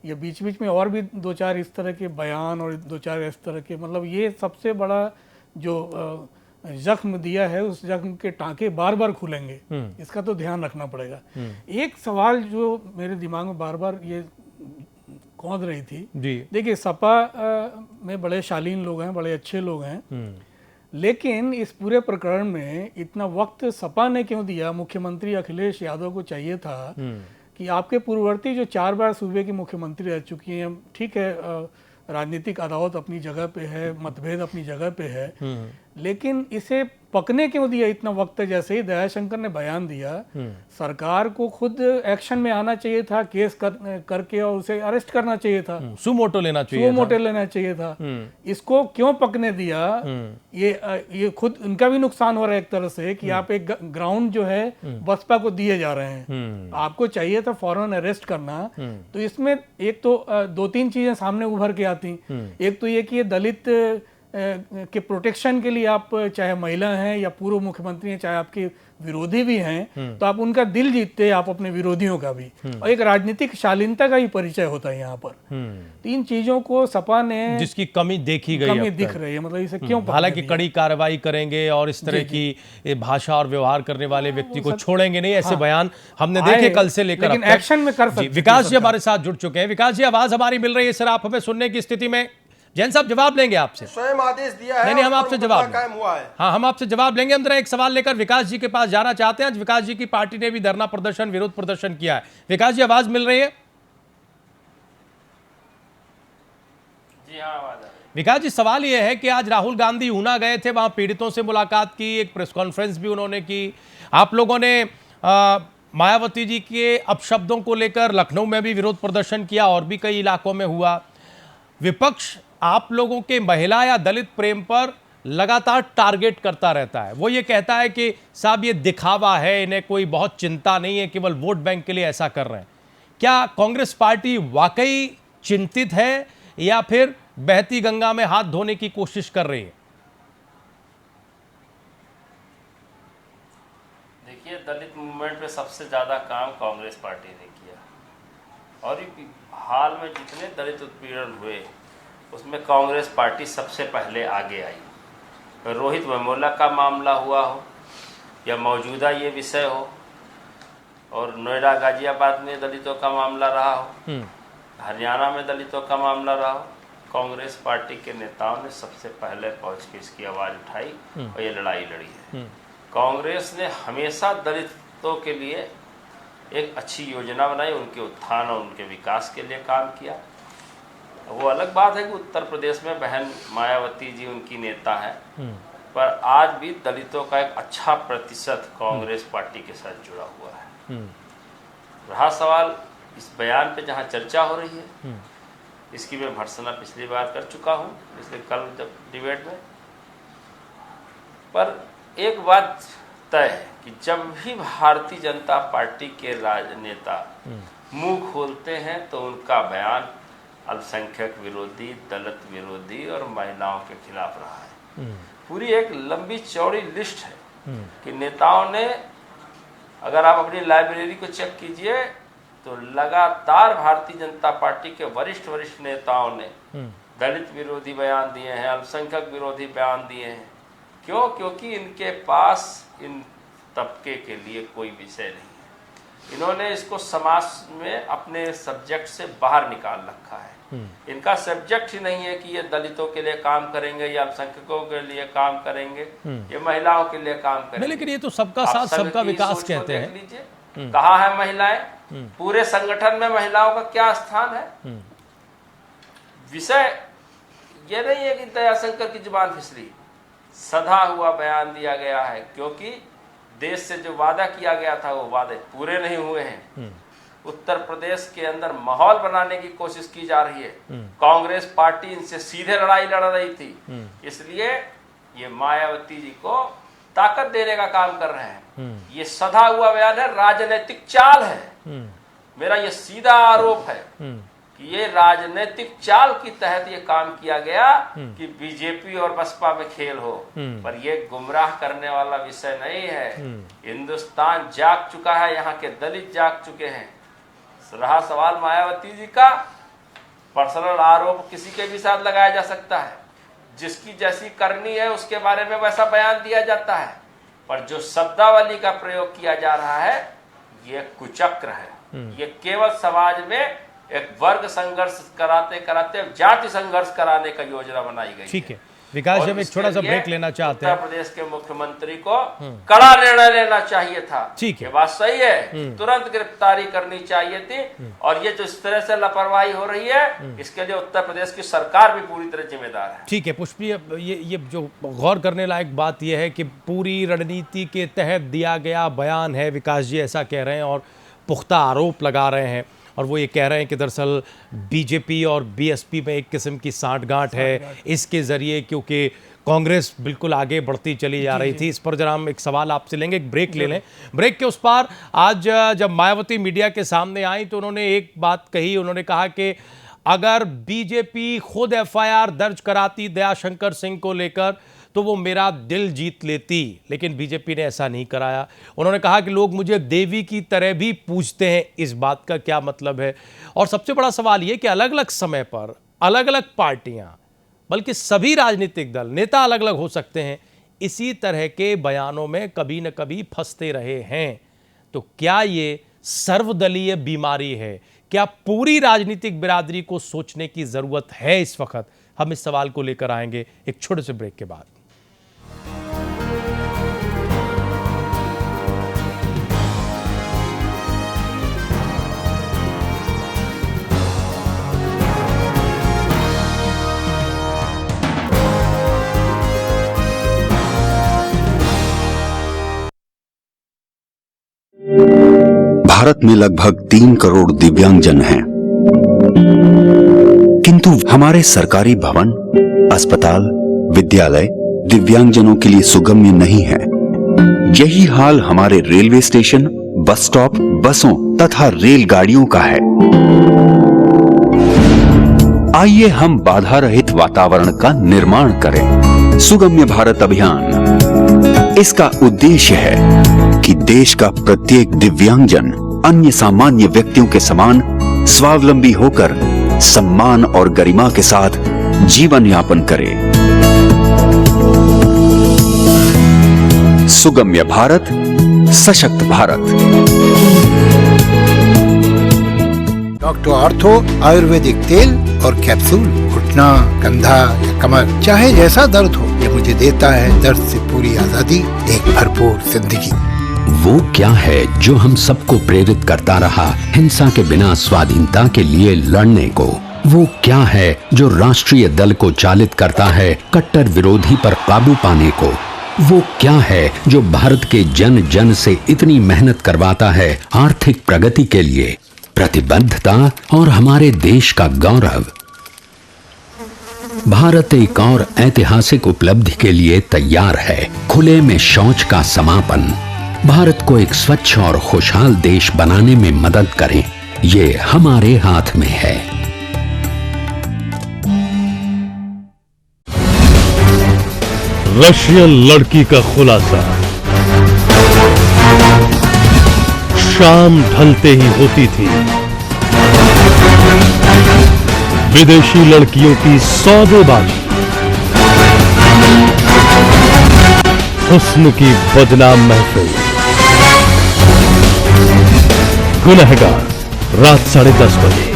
ये बीच बीच में और भी 2-4 इस तरह के बयान और 2-4 इस तरह के, मतलब ये सबसे बड़ा जो जख्म दिया है उस जख्म के टांके बार बार खुलेंगे, इसका तो ध्यान रखना पड़ेगा। एक सवाल जो मेरे दिमाग में बार बार ये कौंध रही थी, देखिए सपा में बड़े शालीन लोग हैं, बड़े अच्छे लोग हैं, लेकिन इस पूरे प्रकरण में इतना वक्त सपा ने क्यों दिया? मुख्यमंत्री अखिलेश यादव को चाहिए था कि आपके पूर्ववर्ती जो 4 बार सूबे की मुख्यमंत्री रह चुकी हैं, ठीक है राजनीतिक अदावत अपनी जगह पे है, मतभेद अपनी जगह पे है, लेकिन इसे पकने क्यों दिया इतना वक्त? जैसे ही दयाशंकर ने बयान दिया, सरकार को खुद एक्शन में आना चाहिए था, केस करके और उसे अरेस्ट करना चाहिए था, सुमोटो लेना चाहिए था। इसको क्यों पकने दिया? ये खुद उनका भी नुकसान हो रहा है एक तरह से कि आप एक ग्राउंड जो है बसपा को दिए जा रहे हैं। आपको चाहिए था फौरन अरेस्ट करना। तो इसमें एक तो 2-3 चीजें सामने उभर के आती। एक तो ये कि ये दलित के प्रोटेक्शन के लिए आप चाहे महिला हैं या पूर्व मुख्यमंत्री हैं, चाहे आपके विरोधी भी हैं, तो आप उनका दिल जीतते हैं, आप अपने विरोधियों का भी। और एक राजनीतिक शालीनता का ही परिचय होता है यहाँ पर। तीन चीजों को सपा ने, जिसकी कमी देखी गई, कमी दिख रही है, मतलब इसे क्यों? हालांकि कड़ी कार्रवाई करेंगे और इस तरह की भाषा और व्यवहार करने वाले व्यक्ति को छोड़ेंगे नहीं, ऐसे बयान हमने देखे कल से लेकर। लेकिन एक्शन में कर सकते। विकास जी हमारे साथ जुड़ चुके हैं। विकास जी, आवाज हमारी मिल रही है सर, आप हमें सुनने की स्थिति में? जैन साहब जवाब लेंगे आपसे। स्वयं आदेश दिया है। नहीं, हम आपसे जवाब कायम हुआ है। हाँ, हम आपसे जवाब लेंगे। हम जरा एक सवाल लेकर विकास जी के पास जाना चाहते हैं। आज विकास जी की पार्टी ने भी धरना प्रदर्शन, विरोध प्रदर्शन किया है। विकास जी, आवाज मिल रही है? जी हाँ, आवाज आ रही है। विकास जी, सवाल यह है कि आज राहुल गांधी ऊना गए थे, वहां पीड़ितों से मुलाकात की, एक प्रेस कॉन्फ्रेंस भी उन्होंने की। आप लोगों ने मायावती जी के अपशब्दों को लेकर लखनऊ में भी विरोध प्रदर्शन किया और भी कई इलाकों में हुआ। विपक्ष आप लोगों के महिला या दलित प्रेम पर लगातार टारगेट करता रहता है। वो ये कहता है कि साहब ये दिखावा है, इन्हें कोई बहुत चिंता नहीं है, केवल वोट बैंक के लिए ऐसा कर रहे हैं। क्या कांग्रेस पार्टी वाकई चिंतित है या फिर बहती गंगा में हाथ धोने की कोशिश कर रही है? देखिए, दलित मूवमेंट पे सबसे ज़्यादा काम कांग्रेस पार्टी ने किया और हाल में जितने दलित उत्पीड़न हुए उसमें कांग्रेस पार्टी सबसे पहले आगे आई। रोहित वेमुला का मामला हुआ हो या मौजूदा ये विषय हो और नोएडा गाजियाबाद में दलितों का मामला रहा हो, हरियाणा में दलितों का मामला रहा हो, कांग्रेस पार्टी के नेताओं ने सबसे पहले पहुंच के इसकी आवाज़ उठाई और ये लड़ाई लड़ी है। कांग्रेस ने हमेशा दलितों के लिए एक अच्छी योजना बनाई, उनके उत्थान और उनके विकास के लिए काम किया। वो अलग बात है कि उत्तर प्रदेश में बहन मायावती जी उनकी नेता है, पर आज भी दलितों का एक अच्छा प्रतिशत कांग्रेस पार्टी के साथ जुड़ा हुआ है। रहा सवाल इस बयान पे जहाँ चर्चा हो रही है, इसकी मैं भर्त्सना पिछली बार कर चुका हूँ, पिछले कल जब डिबेट में। पर एक बात तय है कि जब भी भारतीय जनता पार्टी के राजनेता मुंह खोलते हैं तो उनका बयान अल्पसंख्यक विरोधी, दलित विरोधी और महिलाओं के खिलाफ रहा है। पूरी एक लंबी चौड़ी लिस्ट है कि नेताओं ने, अगर आप अपनी लाइब्रेरी को चेक कीजिए तो लगातार भारतीय जनता पार्टी के वरिष्ठ नेताओं ने दलित विरोधी बयान दिए हैं, अल्पसंख्यक विरोधी बयान दिए हैं। क्यों? क्योंकि इनके पास इन तबके के लिए कोई विषय नहीं है। इन्होंने इसको समाज में अपने सब्जेक्ट से बाहर निकाल रखा है। इनका सब्जेक्ट ही नहीं है कि ये दलितों के लिए काम करेंगे या अल्पसंख्यकों के लिए काम करेंगे, ये महिलाओं के लिए काम करेंगे। लेकिन ये तो सबका साथ सबका विकास कहते हैं। लीजिए, कहाँ है महिलाएं? पूरे संगठन में महिलाओं का क्या स्थान है? विषय ये नहीं है कि दयाशंकर की जुबान फिसली, सधा हुआ बयान दिया गया है, क्योंकि देश से जो वादा किया गया था वो वादे पूरे नहीं हुए हैं। उत्तर प्रदेश के अंदर माहौल बनाने की कोशिश की जा रही है। कांग्रेस पार्टी इनसे सीधे लड़ाई लड़ रही थी, इसलिए ये मायावती जी को ताकत देने का काम कर रहे हैं। ये सधा हुआ बयान है, राजनीतिक चाल है। मेरा ये सीधा आरोप है कि ये राजनीतिक चाल के तहत ये काम किया गया कि बीजेपी और बसपा में खेल हो, पर ये गुमराह करने वाला विषय नहीं है। हिंदुस्तान जाग चुका है, यहाँ के दलित जाग चुके हैं। रहा सवाल मायावती जी का, पर्सनल आरोप किसी के भी साथ लगाया जा सकता है, जिसकी जैसी करनी है उसके बारे में वैसा बयान दिया जाता है, पर जो शब्दावली का प्रयोग किया जा रहा है ये कुचक्र है। ये केवल समाज में एक वर्ग संघर्ष कराते कराते जाति संघर्ष कराने का योजना बनाई गई। ठीक है विकास जी, हम एक छोटा सा ब्रेक लेना चाहते हैं। उत्तर प्रदेश के मुख्यमंत्री को कड़ा निर्णय लेना चाहिए था। ठीक है, ये बात सही है, तुरंत गिरफ्तारी करनी चाहिए थी। और ये जो इस तरह से लापरवाही हो रही है, इसके लिए उत्तर प्रदेश की सरकार भी पूरी तरह जिम्मेदार है। ठीक है पुष्पी, ये जो गौर करने लायक बात यह है कि पूरी रणनीति के तहत दिया गया बयान है, विकास जी ऐसा कह रहे हैं और पुख्ता आरोप लगा रहे हैं। और वो ये कह रहे हैं कि दरअसल बीजेपी और बीएसपी में एक किस्म की साठगांठ है, इसके ज़रिए क्योंकि कांग्रेस बिल्कुल आगे बढ़ती चली जा रही थी। इस पर जरा हम एक सवाल आपसे लेंगे, एक ब्रेक ले लें। ब्रेक के उस पार आज जब मायावती मीडिया के सामने आई तो उन्होंने एक बात कही, उन्होंने कहा कि अगर बीजेपी खुद एफआईआर दर्ज कराती दयाशंकर सिंह को लेकर तो वो मेरा दिल जीत लेती, लेकिन बीजेपी ने ऐसा नहीं कराया। उन्होंने कहा कि लोग मुझे देवी की तरह भी पूछते हैं, इस बात का क्या मतलब है। और सबसे बड़ा सवाल ये कि अलग अलग समय पर अलग अलग पार्टियां, बल्कि सभी राजनीतिक दल, नेता अलग अलग हो सकते हैं, इसी तरह के बयानों में कभी न कभी फंसते रहे हैं। तो क्या ये सर्वदलीय बीमारी है? क्या पूरी राजनीतिक बिरादरी को सोचने की जरूरत है इस वक्त? हम इस सवाल को लेकर आएंगे एक छोटे से ब्रेक के बाद। भारत में लगभग 3 करोड़ दिव्यांगजन हैं, किंतु हमारे सरकारी भवन, अस्पताल, विद्यालय दिव्यांगजनों के लिए सुगम्य नहीं है। यही हाल हमारे रेलवे स्टेशन, बस स्टॉप, बसों तथा रेलगाड़ियों का है। आइए हम बाधा रहित वातावरण का निर्माण करें। सुगम्य भारत अभियान, इसका उद्देश्य है कि देश का प्रत्येक दिव्यांगजन अन्य सामान्य व्यक्तियों के समान स्वावलंबी होकर सम्मान और गरिमा के साथ जीवन यापन करे। सुगम्य भारत, सशक्त भारत। डॉक्टर ऑर्थो आयुर्वेदिक तेल और कैप्सूल, घुटना, कंधा या कमर, चाहे जैसा दर्द हो, ये मुझे देता है दर्द से पूरी आजादी, एक भरपूर जिंदगी। वो क्या है जो हम सबको प्रेरित करता रहा हिंसा के बिना स्वाधीनता के लिए लड़ने को? वो क्या है जो राष्ट्रीय दल को चालित करता है कट्टर विरोधी पर काबू पाने को? वो क्या है जो भारत के जन जन से इतनी मेहनत करवाता है आर्थिक प्रगति के लिए? प्रतिबद्धता और हमारे देश का गौरव। भारत एक और ऐतिहासिक उपलब्धि के लिए तैयार है, खुले में शौच का समापन। भारत को एक स्वच्छ और खुशहाल देश बनाने में मदद करें, ये हमारे हाथ में है। रशियन लड़की का खुलासा शाम ढलते ही होती थी। विदेशी लड़कियों की सौदेबाजी, हुस्न की बदनाम महफिल। गुनहगार, रात 10:30 बजे।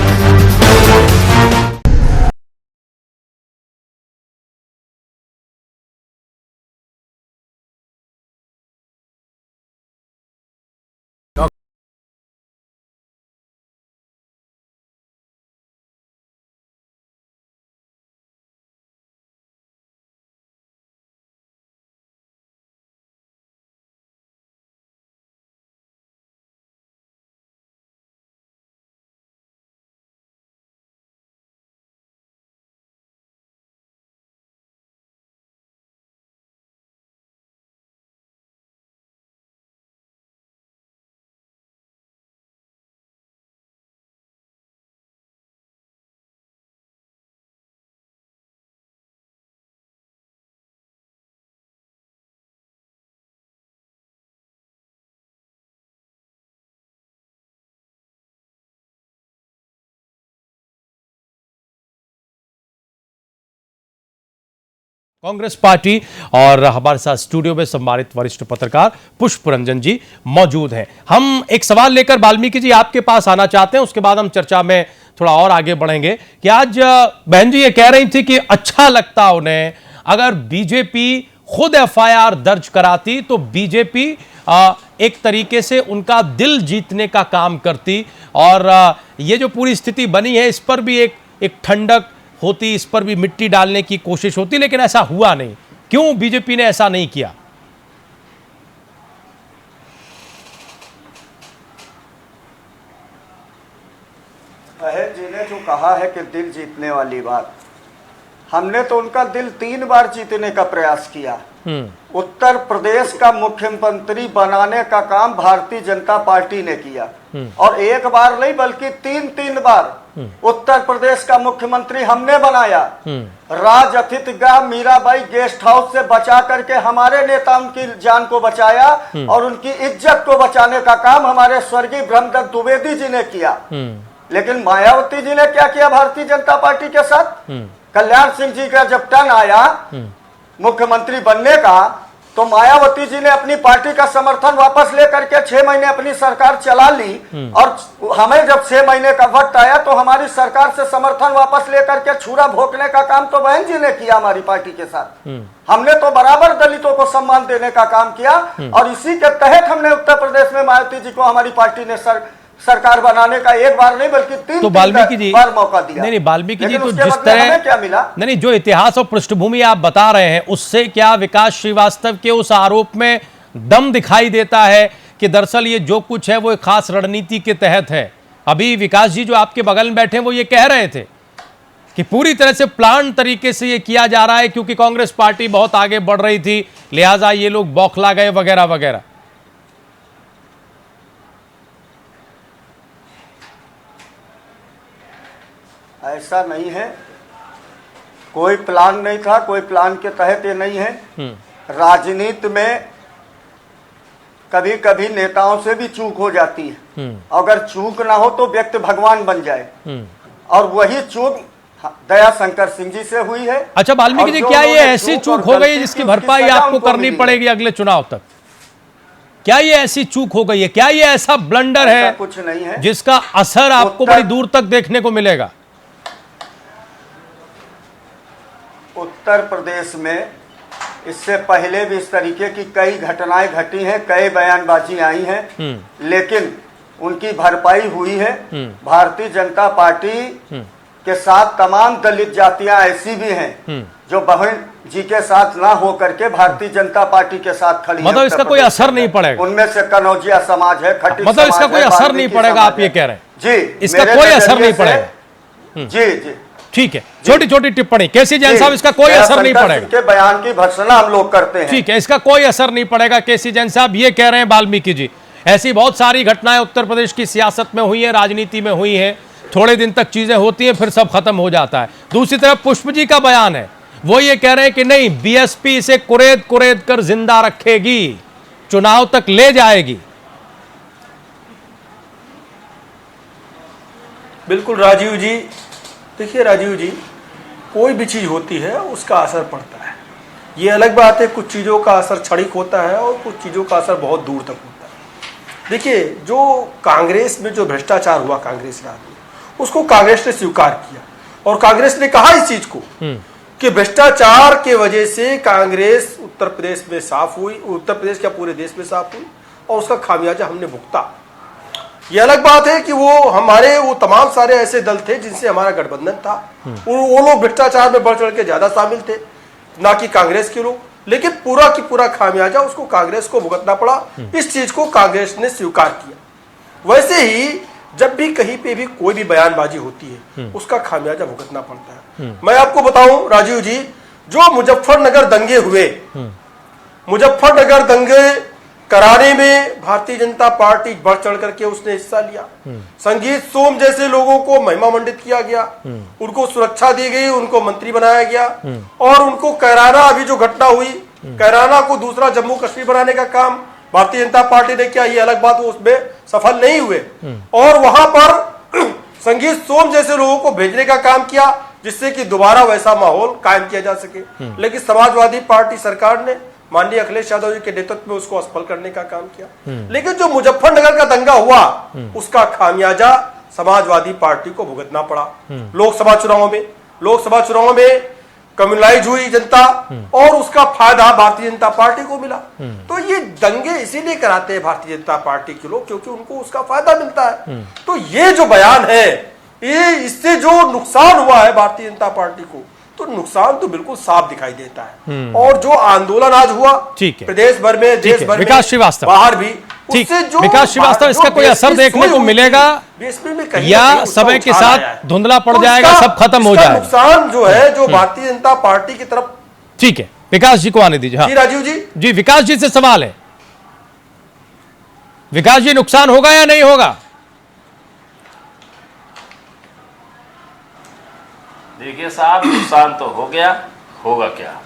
कांग्रेस पार्टी और हमारे साथ स्टूडियो में सम्मानित वरिष्ठ पत्रकार पुष्प रंजन जी मौजूद हैं। हम एक सवाल लेकर वाल्मीकि जी आपके पास आना चाहते हैं, उसके बाद हम चर्चा में थोड़ा और आगे बढ़ेंगे कि आज बहन जी ये कह रही थी कि अच्छा लगता उन्हें अगर बीजेपी खुद एफआईआर दर्ज कराती तो बीजेपी एक तरीके से उनका दिल जीतने का काम करती, और ये जो पूरी स्थिति बनी है इस पर भी एक ठंडक होती, इस पर भी मिट्टी डालने की कोशिश होती, लेकिन ऐसा हुआ नहीं। क्यों बीजेपी ने ऐसा नहीं किया? बहन जी ने जो कहा है कि दिल जीतने वाली बात, हमने तो उनका दिल 3 बार जीतने का प्रयास किया। उत्तर प्रदेश का मुख्यमंत्री बनाने का काम भारतीय जनता पार्टी ने किया, और 1 बार नहीं बल्कि 3 बार उत्तर प्रदेश का मुख्यमंत्री हमने बनाया। राज अतिथिगृह मीराबाई गेस्ट हाउस से बचा करके हमारे नेताओं की जान को बचाया, और उनकी इज्जत को बचाने का काम हमारे स्वर्गीय ब्रह्मदत्त द्विवेदी जी ने किया। लेकिन मायावती जी ने क्या किया भारतीय जनता पार्टी के साथ? कल्याण सिंह जी का जब टर्न आया मुख्यमंत्री बनने का, तो मायावती जी ने अपनी पार्टी का समर्थन वापस लेकर के 6 महीने अपनी सरकार चला ली, और हमें जब 6 महीने का वक्त आया तो हमारी सरकार से समर्थन वापस लेकर के छुरा भोंकने का काम तो बहन जी ने किया हमारी पार्टी के साथ। हमने तो बराबर दलितों को सम्मान देने का काम किया, और इसी के तहत हमने उत्तर प्रदेश में मायावती जी को हमारी पार्टी ने सरकार बनाने का 1 बार नहीं बल्कि 3 बार मौका दिया। नहीं, वाल्मीकि जी तो जिस तरह क्या मिला, नहीं, जो इतिहास और पृष्ठभूमि आप बता रहे हैं उससे क्या विकास श्रीवास्तव के उस आरोप में दम दिखाई देता है कि दरअसल ये जो कुछ है वो एक खास रणनीति के तहत है? अभी विकास जी जो आपके बगल में बैठे हैं वो ये कह रहे थे कि पूरी तरह से प्लान तरीके से ये किया जा रहा है, क्योंकि कांग्रेस पार्टी बहुत आगे बढ़ रही थी, लिहाजा ये लोग बौखला गए वगैरह वगैरह। ऐसा नहीं है, कोई प्लान नहीं था, कोई प्लान के तहत ये नहीं है। राजनीति में कभी कभी नेताओं से भी चूक हो जाती है, अगर चूक ना हो तो व्यक्ति भगवान बन जाए, और वही चूक दया शंकर सिंह जी से हुई है। अच्छा वाल्मीकि जी, क्या ये ऐसी चूक हो गई जिसकी भरपाई आपको करनी पड़ेगी अगले चुनाव तक? क्या ये ऐसी चूक हो गई है? क्या ये ऐसा ब्लंडर है कुछ नहीं है जिसका असर आपको बड़ी दूर तक देखने को मिलेगा? उत्तर प्रदेश में इससे पहले भी इस तरीके की कई घटनाएं घटी हैं, कई बयानबाजी आई हैं, लेकिन उनकी भरपाई हुई है। भारतीय जनता पार्टी के साथ तमाम दलित जातियां ऐसी भी हैं जो बहन जी के साथ ना हो करके भारतीय जनता पार्टी के साथ खड़ी है। मतलब इसका कोई असर नहीं पड़ेगा? उनमें से कनौजिया समाज है, खट्टी मतलब इसका कोई असर नहीं पड़ेगा, आप ये कह रहे हैं? जी, इसका कोई असर नहीं पड़ेगा। जी जी ठीक है, छोटी छोटी टिप्पणी केसी जैन साहब, इसका कोई असर नहीं पड़ेगा। के बयान की भर्त्सना हम लोग करते हैं। ठीक है, इसका कोई असर नहीं पड़ेगा, केसी जैन साहब ये कह रहे हैं वाल्मीकि जी। ऐसी बहुत सारी घटनाएं उत्तर प्रदेश की सियासत में हुई है, राजनीति में हुई है, थोड़े दिन तक चीजें होती हैं फिर सब खत्म हो जाता है। दूसरी तरफ पुष्प जी का बयान है, वो ये कह रहे हैं कि नहीं, बीएसपी इसे कुरेद कुरेद कर जिंदा रखेगी, चुनाव तक ले जाएगी। बिल्कुल राजीव जी, देखिए राजीव जी, कोई भी चीज़ होती है उसका असर पड़ता है। ये अलग बात है, कुछ चीज़ों का असर क्षणिक होता है और कुछ चीज़ों का असर बहुत दूर तक होता है। देखिए, जो कांग्रेस में जो भ्रष्टाचार हुआ कांग्रेस राज में, उसको कांग्रेस ने स्वीकार किया, और कांग्रेस ने कहा इस चीज़ को कि भ्रष्टाचार के वजह से कांग्रेस उत्तर प्रदेश में साफ हुई, उत्तर प्रदेश क्या पूरे देश में साफ हुई, और उसका खामियाजा हमने भुगता। ये अलग बात है कि वो तमाम सारे ऐसे दल थे जिनसे हमारा गठबंधन था, वो लोग भ्रष्टाचार में बढ़ चढ़ के ज्यादा शामिल थे, ना कि कांग्रेस के लोग, लेकिन पूरा की पूरा खामियाजा उसको कांग्रेस को भुगतना पड़ा। इस चीज को कांग्रेस ने स्वीकार किया। वैसे ही जब भी कहीं पे भी कोई भी बयानबाजी होती है उसका खामियाजा भुगतना पड़ता है। मैं आपको बताऊं राजीव जी, जो मुजफ्फरनगर दंगे हुए, मुजफ्फरनगर दंगे कराने में भारतीय जनता पार्टी बढ़ चढ़ करके उसने हिस्सा लिया। संगीत सोम जैसे लोगों को महिमा मंडित किया गया, उनको सुरक्षा दी गई, उनको मंत्री बनाया गया, और उनको कैराना, अभी जो घटना हुई, कैराना को दूसरा जम्मू कश्मीर बनाने का काम भारतीय जनता पार्टी ने किया। ये अलग बात, वो उसमें सफल नहीं हुए, और वहां पर संगीत सोम जैसे लोगों को भेजने का काम किया जिससे कि दोबारा वैसा माहौल कायम किया जा सके। लेकिन समाजवादी पार्टी सरकार ने माननीय अखिलेश यादव जी के नेतृत्व में उसको असफल करने का काम किया। लेकिन जो मुजफ्फरनगर का दंगा हुआ उसका खामियाजा समाजवादी पार्टी को भुगतना पड़ा। लोकसभा चुनावों में कम्युनलाइज हुई जनता, और उसका फायदा भारतीय जनता पार्टी को मिला। तो ये दंगे इसीलिए कराते हैं भारतीय जनता पार्टी के लोग, क्योंकि उनको उसका फायदा मिलता है। तो ये जो बयान है, ये इससे जो नुकसान हुआ है भारतीय जनता पार्टी को, तो नुकसान तो बिल्कुल साफ दिखाई देता है। और जो आंदोलन आज हुआ प्रदेश भर में, देश भर में, विकास श्रीवास्तव बाहर भी, ठीक, उससे जो विकास श्रीवास्तव, इसका कोई असर देखने को मिलेगा बीएसपी में कहीं या ना कहीं उसका समय के उछाल आया साथ है। धुंधला पड़ तो जाएगा, इसका- सब खत्म हो इसका जाएगा? नुकसान जो है जो भारतीय जनता पार्टी की तरफ। ठीक है, विकास जी को आने दीजिए। हाँ जी राजीव जी। जी, विकास जी से सवाल है। विकास जी, नुकसान होगा या नहीं होगा? देखिए साहब, नुकसान तो हो गया, होगा क्या?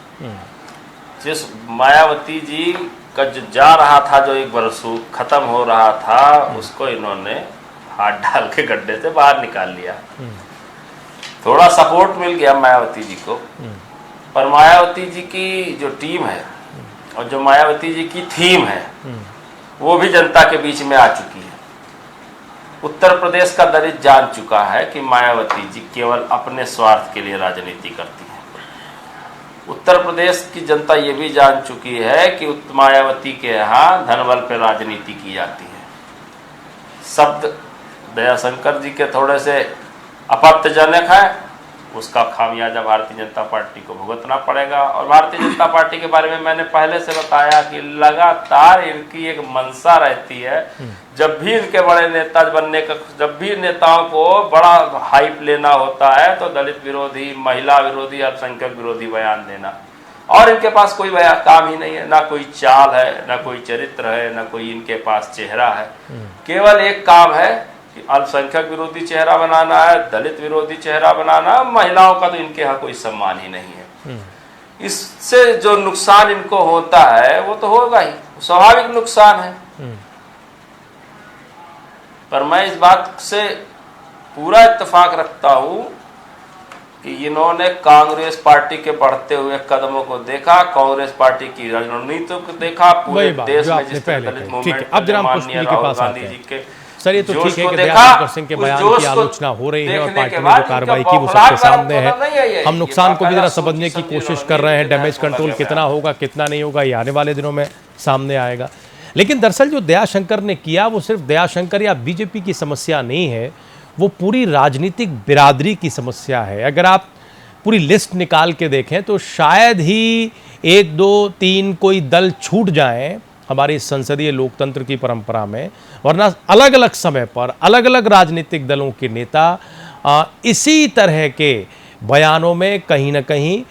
जिस मायावती जी का जो जा रहा था, जो एक बरस खत्म हो रहा था, उसको इन्होंने हाथ डाल के गड्ढे से बाहर निकाल लिया। थोड़ा सपोर्ट मिल गया मायावती जी को, पर मायावती जी की जो टीम है और जो मायावती जी की थीम है, वो भी जनता के बीच में आ चुकी है। उत्तर प्रदेश का दलित जान चुका है कि मायावती जी केवल अपने स्वार्थ के लिए राजनीति करती है। उत्तर प्रदेश की जनता ये भी जान चुकी है कि मायावती के यहाँ धनबल पर राजनीति की जाती है। शब्द दयाशंकर जी के थोड़े से आपत्तिजनक है, उसका खामियाजा भारतीय जनता पार्टी को भुगतना पड़ेगा। और भारतीय जनता पार्टी के बारे में मैंने पहले से बताया कि लगातार इनकी एक मंशा रहती है, जब भी इनके बड़े नेता बनने का, जब भी नेताओं को बड़ा हाइप लेना होता है, तो दलित विरोधी, महिला विरोधी, अल्पसंख्यक विरोधी बयान देना। और इनके पास कोई काम ही नहीं है, ना कोई चाल है, ना कोई चरित्र है, ना कोई इनके पास चेहरा है। केवल एक काम है कि अल्पसंख्यक विरोधी चेहरा बनाना है, दलित विरोधी चेहरा बनाना। महिलाओं का तो इनके यहाँ कोई सम्मान ही नहीं है। इससे जो नुकसान इनको होता है वो तो होगा ही, स्वाभाविक नुकसान है। पर मैं इस बात से पूरा इत्तेफाक रखता हूं कि इन्होंने कांग्रेस पार्टी के बढ़ते हुए कदमों को देखा, कांग्रेस पार्टी की रणनीति को देखा, पूरे देश में जिस तरह दलित मूवमेंट, अब जरा हम पुष्पी के पास आते हैं। जी के सर, ये तो ठीक है कि देखा, दयाशंकर सिंह के उस बयान जोश की को आलोचना हो रही है और देखने पार्टी के ने बाद जो कार्रवाई इनका की वो सबके बौखलाहट सामने वाला तो नहीं है है। ये। हम नुकसान को भी जरा सोची समझने की समझी कोशिश कर रहे हैं। रणनीति डैमेज निर्णय कंट्रोल को कितना होगा, कितना नहीं होगा, ये आने वाले दिनों में सामने आएगा। लेकिन दरअसल जो दयाशंकर ने किया, वो सिर्फ दयाशंकर या बीजेपी की समस्या नहीं है, वो पूरी राजनीतिक बिरादरी की समस्या है। अगर आप पूरी लिस्ट निकाल के देखें तो शायद ही 1, 2, 3 कोई दल छूट जाएं हमारी संसदीय लोकतंत्र की परंपरा में, वरना अलग अलग समय पर अलग अलग राजनीतिक दलों के नेता इसी तरह के बयानों में कहीं ना कहीं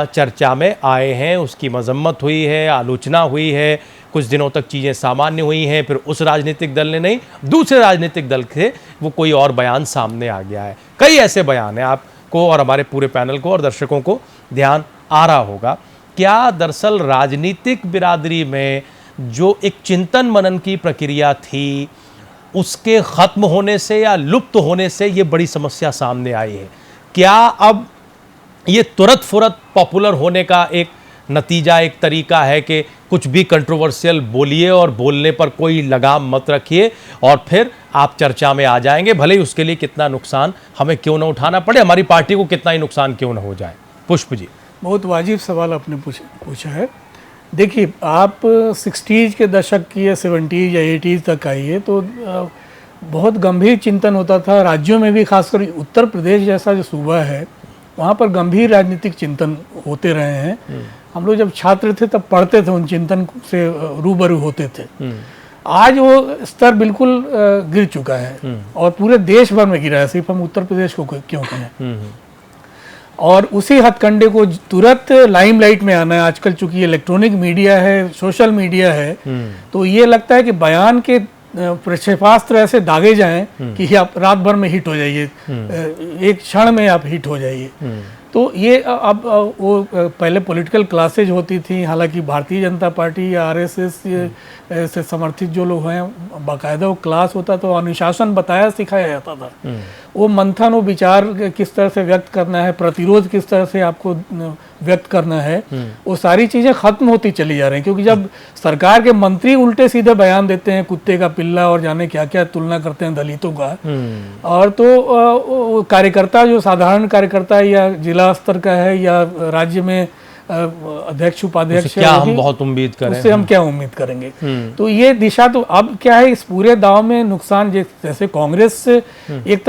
चर्चा में आए हैं। उसकी मजम्मत हुई है, आलोचना हुई है, कुछ दिनों तक चीज़ें सामान्य हुई हैं, फिर उस राजनीतिक दल ने नहीं, दूसरे राजनीतिक दल से वो कोई और बयान सामने आ गया है। कई ऐसे बयान हैं, आपको और हमारे पूरे पैनल को और दर्शकों को ध्यान आ रहा होगा। क्या दरअसल राजनीतिक बिरादरी में जो एक चिंतन मनन की प्रक्रिया थी, उसके ख़त्म होने से या लुप्त होने से ये बड़ी समस्या सामने आई है? क्या अब ये तुरंत फुरत पॉपुलर होने का एक नतीजा, एक तरीका है कि कुछ भी कंट्रोवर्शियल बोलिए और बोलने पर कोई लगाम मत रखिए और फिर आप चर्चा में आ जाएंगे, भले ही उसके लिए कितना नुकसान हमें क्यों ना उठाना पड़े, हमारी पार्टी को कितना ही नुकसान क्यों ना हो जाए? पुष्प जी, बहुत वाजिब सवाल आपने पूछा है। देखिए, आप 60s के दशक की या 70s या 80s तक आइए तो बहुत गंभीर चिंतन होता था राज्यों में भी, खासकर उत्तर प्रदेश जैसा जो सूबा है वहाँ पर गंभीर राजनीतिक चिंतन होते रहे हैं। हम लोग जब छात्र थे तब पढ़ते थे, उन चिंतन से रूबरू होते थे। आज वो स्तर बिल्कुल गिर चुका है और पूरे देश भर में गिरा है, सिर्फ हम उत्तर प्रदेश को क्यों कहें। और उसी हथकंडे को तुरंत लाइमलाइट में आना है। आजकल चूंकि इलेक्ट्रॉनिक मीडिया है, सोशल मीडिया है, तो ये लगता है कि बयान के प्रक्षेपास्त्र ऐसे दागे जाएं कि आप रात भर में हिट हो जाइए, एक क्षण में आप हिट हो जाइए। तो ये अब वो पहले पॉलिटिकल क्लासेज होती थी, हालांकि भारतीय जनता पार्टी या आरएसएस से समर्थित जो लोग हैं, बाकायदा वो क्लास होता तो अनुशासन बताया सिखाया जाता था। वो मंथन, वो विचार किस तरह से व्यक्त करना है, प्रतिरोध किस तरह से आपको व्यक्त करना है, वो सारी चीज़ें खत्म होती चली जा रही हैं। क्योंकि जब सरकार के मंत्री उल्टे सीधे बयान देते हैं, कुत्ते का पिल्ला और जाने क्या क्या तुलना करते हैं दलितों का, और तो कार्यकर्ता जो साधारण कार्यकर्ता या जिला स्तर का है या राज्य में अध्यक्ष उपाध्यक्ष, क्या हम बहुत उम्मीद करें, उससे हम क्या उम्मीद करेंगे? तो ये दिशा, तो अब क्या है, इस पूरे दाव में नुकसान, जैसे कांग्रेस एक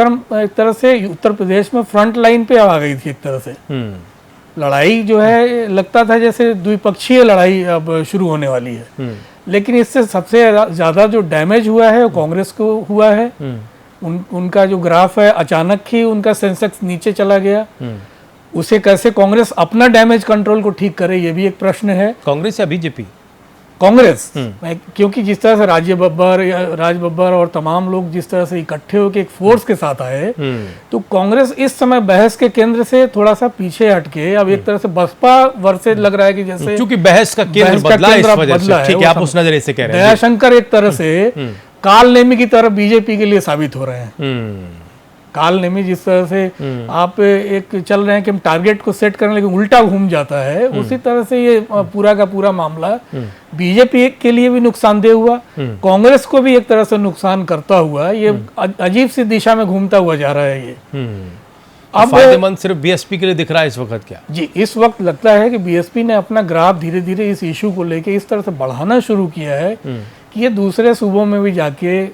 तरह से उत्तर प्रदेश में फ्रंट लाइन पे आ गई थी। एक तरह से लड़ाई जो है लगता था जैसे द्विपक्षीय लड़ाई अब शुरू होने वाली है, लेकिन इससे सबसे ज्यादा जो डैमेज हुआ है वो कांग्रेस को हुआ है। उनका जो ग्राफ है अचानक ही उनका सेंसेक्स नीचे चला गया। उसे कैसे कांग्रेस अपना डैमेज कंट्रोल को ठीक करे, ये भी एक प्रश्न है। कांग्रेस या बीजेपी? कांग्रेस, क्योंकि जिस तरह से राज बब्बर और तमाम लोग जिस तरह से इकट्ठे होकर एक फोर्स के साथ आए, तो कांग्रेस इस समय बहस के केंद्र से थोड़ा सा पीछे हटके अब एक तरह से बसपा वर्सेस लग रहा है कि जैसे क्योंकि बहस का केंद्र बदला है, इस वजह से। ठीक है, आप उस नजरिए से कह रहे हैं। दयाशंकर एक तरह से काल नेमी की तरफ बीजेपी के लिए साबित हो रहे हैं। काल नेमी जिस तरह से आप एक चल रहे हैं कि हम टारगेट को सेट करने, लेकिन उल्टा घूम जाता है, उसी तरह से ये पूरा का पूरा मामला बीजेपी के लिए भी नुकसानदेह हुआ, कांग्रेस को भी एक तरह से नुकसान करता हुआ ये अजीब सी दिशा में घूमता हुआ जा रहा है। ये अब फायदेमंद सिर्फ बीएसपी के लिए दिख रहा है इस वक्त क्या? जी, इस वक्त लगता है कि बीएसपी ने अपना ग्राफ धीरे धीरे इस इशू को लेके इस तरह से बढ़ाना शुरू किया है कि ये दूसरे सूबों में भी जाके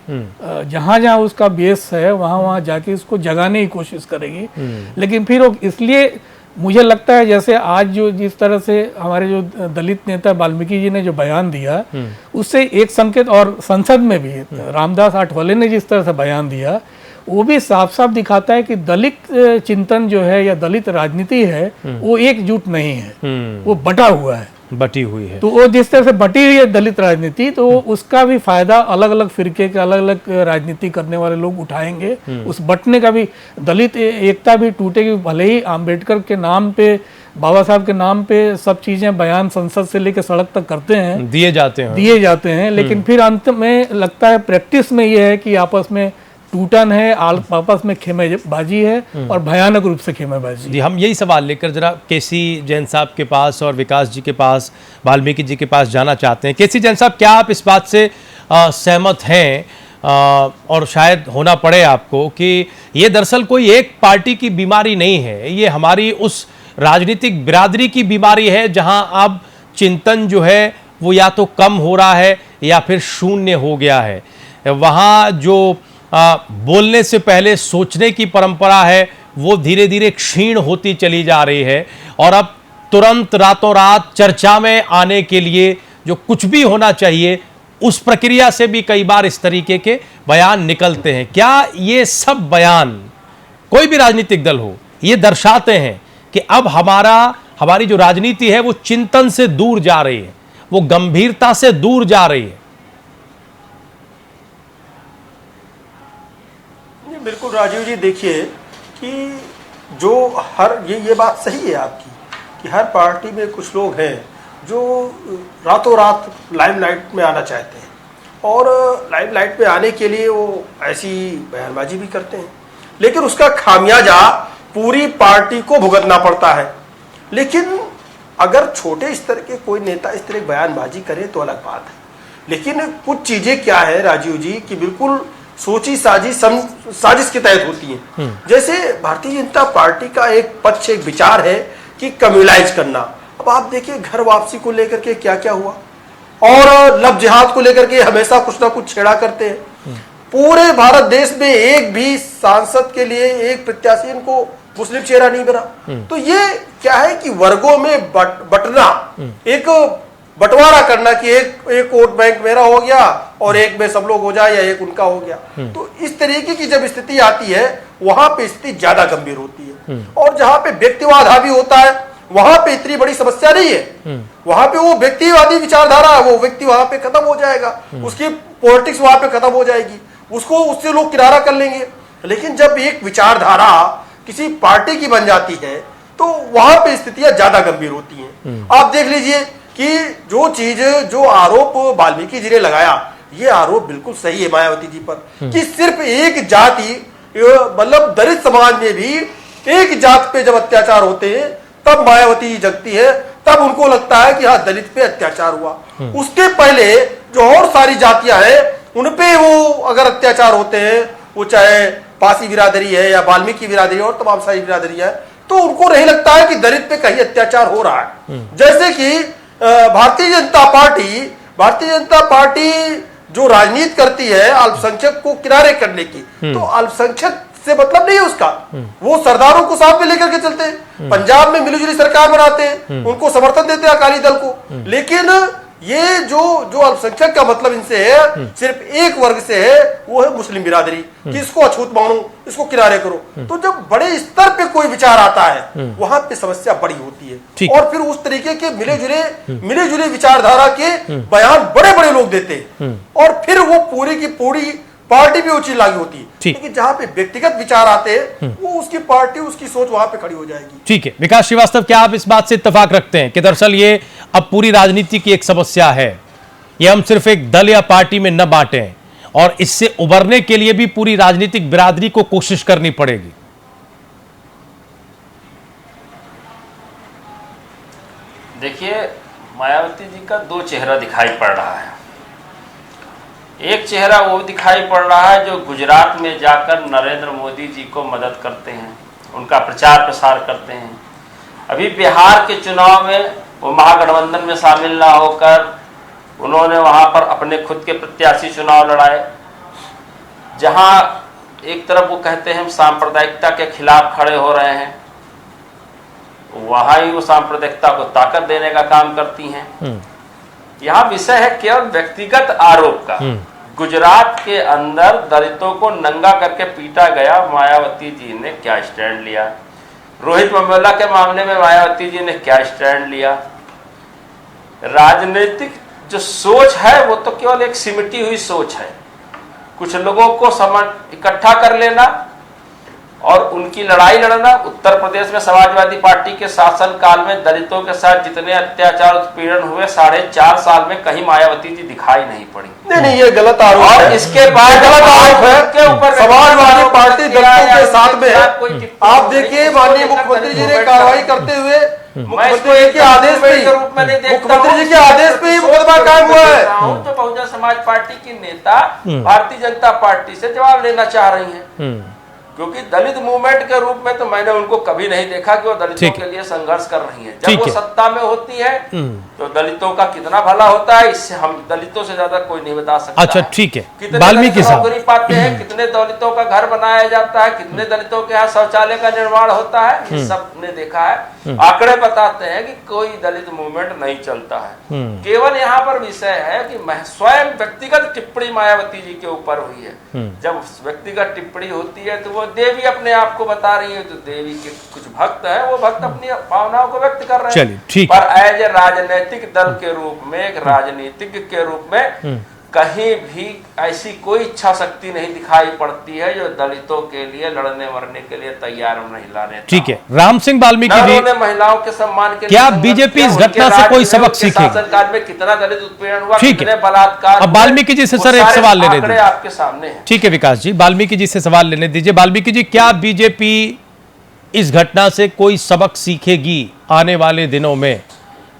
जहां जहां उसका बेस है वहां जाके इसको जगाने की कोशिश करेगी। लेकिन फिर वो इसलिए मुझे लगता है जैसे आज जो जिस तरह से हमारे जो दलित नेता वाल्मीकि जी ने जो बयान दिया, उससे एक संकेत, और संसद में भी रामदास आठवले ने जिस तरह से बयान दिया, वो भी साफ साफ दिखाता है कि दलित चिंतन जो है या दलित राजनीति है वो एकजुट नहीं है, वो बटा हुआ है, बटी हुई है। तो वो जिस तरह से बटी हुई है दलित राजनीति, तो उसका भी फायदा अलग अलग फिरके के अलग अलग राजनीति करने वाले लोग उठाएंगे। उस बटने का भी, दलित एकता भी टूटेगी। भले ही आम्बेडकर के नाम पे, बाबा साहब के नाम पे सब चीजें बयान संसद से लेकर सड़क तक करते हैं, दिए जाते हैं, लेकिन फिर अंत में लगता है प्रैक्टिस में ये है कि आपस में टूटन है, आपस में खेमेबाजी है और भयानक रूप से खेमेबाजी। जी, हम यही सवाल लेकर जरा केसी जैन साहब के पास और विकास जी के पास, वाल्मीकि जी के पास जाना चाहते हैं। केसी जैन साहब, क्या आप इस बात से सहमत हैं और शायद होना पड़े आपको कि ये दरअसल कोई एक पार्टी की बीमारी नहीं है, ये हमारी उस राजनीतिक बिरादरी की बीमारी है जहां अब चिंतन जो है वो या तो कम हो रहा है या फिर शून्य हो गया है। वहाँ जो बोलने से पहले सोचने की परंपरा है वो धीरे धीरे क्षीण होती चली जा रही है, और अब तुरंत रातों रात चर्चा में आने के लिए जो कुछ भी होना चाहिए उस प्रक्रिया से भी कई बार इस तरीके के बयान निकलते हैं। क्या ये सब बयान, कोई भी राजनीतिक दल हो, ये दर्शाते हैं कि अब हमारी जो राजनीति है वो चिंतन से दूर जा रही है, वो गंभीरता से दूर जा रही है? बिल्कुल राजीव जी, देखिए कि जो ये बात सही है आपकी कि हर पार्टी में कुछ लोग हैं जो रातों रात लाइमलाइट में आना चाहते हैं, और लाइमलाइट में आने के लिए वो ऐसी बयानबाजी भी करते हैं, लेकिन उसका खामियाजा पूरी पार्टी को भुगतना पड़ता है। लेकिन अगर छोटे स्तर के कोई नेता इस तरह की बयानबाजी करे तो अलग बात है, लेकिन कुछ चीजें क्या है राजीव जी कि बिल्कुल सोची साजिश के तहत होती हैं। जैसे भारतीय जनता पार्टी का एक पक्ष, एक विचार है कि कम्युनलाइज करना। अब आप देखिए घर वापसी को लेकर के क्या क्या हुआ, और लब जिहाद को लेकर के हमेशा कुछ ना कुछ छेड़ा करते हैं। पूरे भारत देश में एक भी सांसद के लिए एक प्रत्याशी को मुस्लिम चेहरा नहीं बना। तो ये क्या है कि वर्गों में बटना, एक बंटवारा करना कि एक वोट बैंक मेरा हो गया और एक में सब लोग हो जाए या एक उनका हो गया। तो इस तरीके की जब स्थिति आती है वहां पे स्थिति ज्यादा गंभीर होती है, और जहां पे व्यक्तिवाद हावी होता है वहां पे इतनी बड़ी समस्या नहीं है। वहां पे वो व्यक्तिवादी विचारधारा, वो व्यक्ति वहां पे खत्म हो जाएगा, उसकी पॉलिटिक्स वहां पे खत्म हो जाएगी, उससे लोग किनारा कर लेंगे। लेकिन जब एक विचारधारा किसी पार्टी की बन जाती है तो वहां पे स्थितियां ज्यादा गंभीर होती हैं। आप देख लीजिए कि जो आरोप वाल्मीकि जी ने लगाया, ये आरोप बिल्कुल सही है मायावती जी पर कि सिर्फ एक जाति, मतलब दलित समाज में भी एक जात पे जब अत्याचार होते हैं तब मायावती जी जगती है, तब उनको लगता है कि हाँ दलित पे अत्याचार हुआ। उसके पहले जो और सारी जातियां हैं उन पे वो अगर अत्याचार होते हैं, वो चाहे पासी बिरादरी है या वाल्मीकि बिरादरी और तमाम सारी बिरादरी है, तो उनको नहीं लगता है कि दलित पे कहीं अत्याचार हो रहा है। जैसे कि भारतीय जनता पार्टी जो राजनीति करती है अल्पसंख्यक को किनारे करने की, तो अल्पसंख्यक से मतलब नहीं है उसका, वो सरदारों को साथ में लेकर के चलते हैं, पंजाब में मिलीजुली सरकार बनाते हैं, उनको समर्थन देते हैं अकाली दल को। लेकिन ये जो अल्पसंख्यक का मतलब इनसे है सिर्फ एक वर्ग से है, वो है मुस्लिम बिरादरी कि इसको अछूत मानो, इसको किनारे करो। तो जब बड़े स्तर पे कोई विचार आता है वहां पे समस्या बड़ी होती है, और फिर उस तरीके के मिले जुले विचारधारा के बयान बड़े बड़े लोग देते हैं, और फिर वो पूरी की पूरी पार्टी भी वो चीज लागू होती है। लेकिन जहां पे व्यक्तिगत विचार आते हैं वो उसकी पार्टी, उसकी सोच वहां पे खड़ी हो जाएगी। ठीक है, विकास श्रीवास्तव, क्या आप इस बात से इत्तेफाक रखते हैं कि दरअसल ये अब पूरी राजनीति की एक समस्या है, ये हम सिर्फ एक दल या पार्टी में न बांटें और इससे उबरने के लिए भी पूरी राजनीतिक बिरादरी को कोशिश करनी पड़ेगी? देखिए, मायावती जी का दो चेहरा दिखाई पड़ रहा है। एक चेहरा वो दिखाई पड़ रहा है जो गुजरात में जाकर नरेंद्र मोदी जी को मदद करते हैं, उनका प्रचार प्रसार करते हैं। अभी बिहार के चुनाव में वो महागठबंधन में शामिल ना होकर उन्होंने वहां पर अपने खुद के प्रत्याशी चुनाव लड़ाए, जहां एक तरफ वो कहते हैं हम सांप्रदायिकता के खिलाफ खड़े हो रहे हैं, वहां ही वो सांप्रदायिकता को ताकत देने का काम करती हैं। यहाँ विषय है केवल व्यक्तिगत आरोप का। गुजरात के अंदर दलितों को नंगा करके पीटा गया, मायावती जी ने क्या स्टैंड लिया? रोहित वेमुला के मामले में मायावती जी ने क्या स्टैंड लिया? राजनीतिक जो सोच है वो तो केवल एक सिमटी हुई सोच है, कुछ लोगों को इकट्ठा कर लेना और उनकी लड़ाई लड़ना। उत्तर प्रदेश में समाजवादी पार्टी के शासन काल में दलितों के साथ जितने अत्याचार उत्पीड़न हुए 4.5 साल में कहीं मायावती जी दिखाई नहीं पड़ी। नहीं, ये गलत आरोप है। और इसके बाद गलत आरोप है के ऊपर समाजवादी पार्टी दलितों के साथ में है। आप देखिए, माननीय मुख्यमंत्री जी ने कार्रवाई करते हुए मुख्यमंत्री जी के आदेश पे ही मुकदमा कायम हुआ है। तो बहुजन समाज पार्टी की नेता भारतीय जनता पार्टी से जवाब लेना चाह रही हैं, क्योंकि दलित मूवमेंट के रूप में तो मैंने उनको कभी नहीं देखा कि वो दलितों के लिए संघर्ष कर रही हैं। जब वो सत्ता में होती है तो दलितों का कितना भला होता है, इससे हम दलितों से ज्यादा कोई नहीं बता सकता। अच्छा, ठीक है। कितने वाल्मीकि साहब नौकरी पाते हैं, कितने दलितों का घर बनाया जाता है, कितने दलितों के यहाँ शौचालय का निर्माण होता है, ये सब ने देखा है। आंकड़े बताते हैं कि कोई दलित मूवमेंट नहीं चलता है। केवल यहाँ पर विषय है कि स्वयं व्यक्तिगत टिप्पणी मायावती जी के ऊपर हुई है। जब व्यक्तिगत टिप्पणी होती है तो वो देवी अपने आप को बता रही है, तो देवी के कुछ भक्त है, वो भक्त अपनी भावनाओं को व्यक्त कर रहे हैं। पर एज ए राजनीतिक दल के रूप में, एक राजनीतिक के रूप में कहीं भी ऐसी कोई इच्छा शक्ति नहीं दिखाई पड़ती है जो दलितों के लिए लड़ने मरने के लिए तैयार महिला नेता। ठीक है, राम सिंह वाल्मीकि जी, महिलाओं के सम्मान के क्या बीजेपी इस घटना से कोई सबक सीखेगी? शासनकाल में कितना दलित उत्पीड़न हुआ, ठीक कितने है। बलात्कार। अब वाल्मीकि जी से सर एक सवाल लेने दीजिए, आपके सामने है। ठीक है विकास जी, वाल्मीकि जी से सवाल लेने दीजिए। वाल्मीकि जी, क्या बीजेपी इस घटना से कोई सबक सीखेगी आने वाले दिनों में?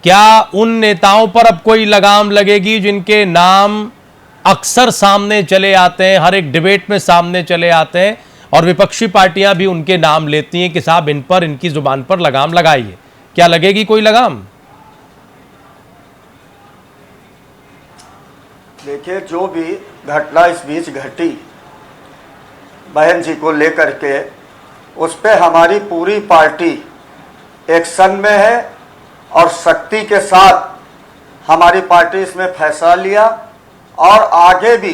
क्या उन नेताओं पर अब कोई लगाम लगेगी जिनके नाम अक्सर सामने चले आते हैं, हर एक डिबेट में सामने चले आते हैं, और विपक्षी पार्टियां भी उनके नाम लेती हैं कि साहब इन पर, इनकी जुबान पर लगाम लगाइए? क्या लगेगी कोई लगाम? देखिए, जो भी घटना इस बीच घटी बहन जी को लेकर के, उस पे हमारी पूरी पार्टी एक्शन में है और शक्ति के साथ हमारी पार्टी इसमें फैसला लिया, और आगे भी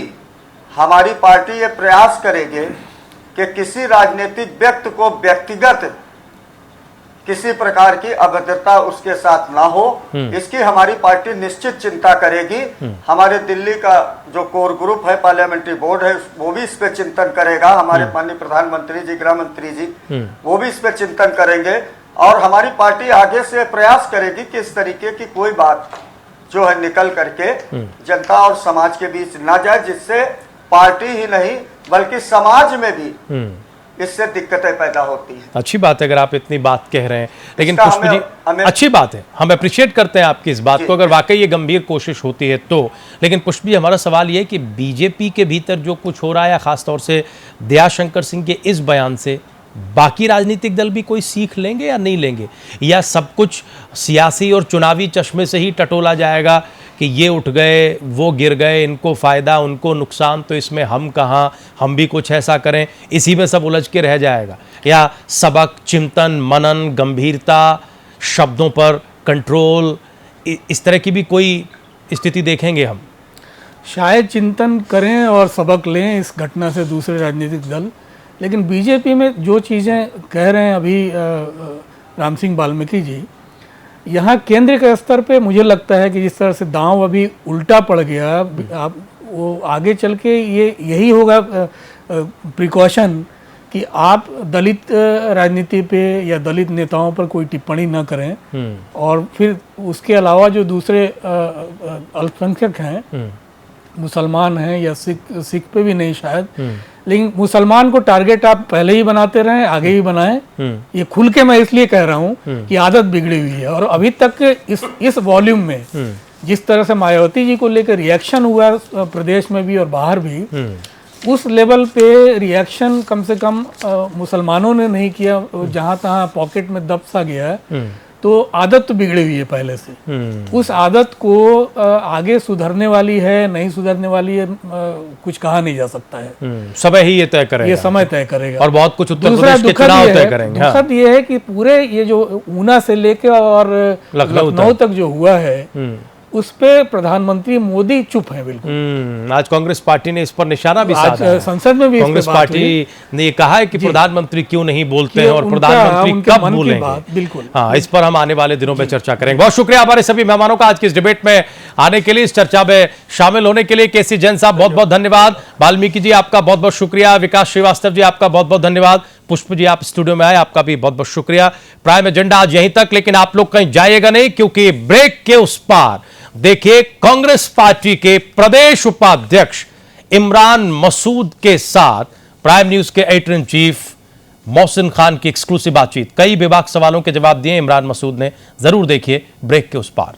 हमारी पार्टी ये प्रयास करेगी कि किसी राजनीतिक व्यक्ति को व्यक्तिगत किसी प्रकार की अभद्रता उसके साथ ना हो, इसकी हमारी पार्टी निश्चित चिंता करेगी। हमारे दिल्ली का जो कोर ग्रुप है, पार्लियामेंट्री बोर्ड है, वो भी इस पे चिंतन करेगा। हमारे माननीय प्रधानमंत्री जी, गृह मंत्री जी, वो भी इस पे चिंतन करेंगे, और हमारी पार्टी आगे से प्रयास करेगी कि इस तरीके की कोई बात जो है निकल करके जनता और समाज के बीच ना जाए, जिससे पार्टी ही नहीं बल्कि समाज में भी इससे दिक्कतें पैदा होती हैं। अच्छी बात है अगर आप इतनी बात कह रहे हैं, लेकिन पुष्प जी, अच्छी बात है, हम अप्रिशिएट करते हैं आपकी इस बात को, अगर वाकई ये गंभीर कोशिश होती है तो। लेकिन पुष्प जी, हमारा सवाल ये है कि बीजेपी के भीतर जो कुछ हो रहा है, खासतौर से दयाशंकर सिंह के इस बयान से बाकी राजनीतिक दल भी कोई सीख लेंगे या नहीं लेंगे, या सब कुछ सियासी और चुनावी चश्मे से ही टटोला जाएगा कि ये उठ गए, वो गिर गए, इनको फ़ायदा उनको नुकसान, तो इसमें हम कहाँ, हम भी कुछ ऐसा करें, इसी में सब उलझ के रह जाएगा? या सबक, चिंतन, मनन, गंभीरता, शब्दों पर कंट्रोल, इस तरह की भी कोई स्थिति देखेंगे हम? शायद चिंतन करें और सबक लें इस घटना से दूसरे राजनीतिक दल, लेकिन बीजेपी में जो चीज़ें कह रहे हैं अभी राम सिंह वाल्मीकि जी, यहाँ केंद्र के स्तर पे मुझे लगता है कि जिस तरह से दांव अभी उल्टा पड़ गया, आप वो आगे चल के ये यही होगा प्रिकॉशन कि आप दलित राजनीति पे या दलित नेताओं पर कोई टिप्पणी न करें, और फिर उसके अलावा जो दूसरे अल्पसंख्यक हैं, मुसलमान हैं या सिख पे भी नहीं शायद, लेकिन मुसलमान को टारगेट आप पहले ही बनाते रहें, आगे भी बनाएं। ये खुल के मैं इसलिए कह रहा हूँ कि आदत बिगड़ी हुई है, और अभी तक इस वॉल्यूम में जिस तरह से मायावती जी को लेकर रिएक्शन हुआ प्रदेश में भी और बाहर भी, उस लेवल पे रिएक्शन कम से कम मुसलमानों ने नहीं किया। जहाँ तहाँ पॉकेट में दब सा गया है, तो आदत तो बिगड़ी हुई है पहले से। उस आदत को आगे सुधरने वाली है नहीं सुधरने वाली है, कुछ कहा नहीं जा सकता है। समय ही ये तय करेगा, ये समय तय करेगा, और बहुत कुछ उत्तर प्रदेश के चुनाव तय करेंगे। दुखद ये है कि पूरे ये जो ऊना से लेके और लखनऊ तक जो हुआ है, उस पे प्रधानमंत्री मोदी चुप है बिल्कुल। आज कांग्रेस पार्टी ने इस पर निशाना भी साधा है। संसद में भी कांग्रेस पार्टी ने ये कहा है कि प्रधानमंत्री क्यों नहीं बोलते हैं और प्रधानमंत्री कब बोलेंगे। बिल्कुल, हाँ, इस पर हम आने वाले दिनों में चर्चा करेंगे। बहुत शुक्रिया हमारे सभी मेहमानों का आज की इस डिबेट में आने के लिए, इस चर्चा में शामिल होने के लिए। केसी जैन साहब बहुत बहुत धन्यवाद, वाल्मीकि जी आपका बहुत बहुत शुक्रिया, विकास श्रीवास्तव जी आपका बहुत बहुत धन्यवाद, पुष्प जी आप स्टूडियो में आए, आपका भी बहुत बहुत शुक्रिया। प्राइम एजेंडा आज यहीं तक, लेकिन आप लोग कहीं जाइएगा नहीं, क्योंकि ब्रेक के उस पार देखिए कांग्रेस पार्टी के प्रदेश उपाध्यक्ष इमरान मसूद के साथ प्राइम न्यूज के editor in chief Mohsin Khan की एक्सक्लूसिव बातचीत। कई बेबाक सवालों के जवाब दिए इमरान मसूद ने, जरूर देखिए ब्रेक के उस पार।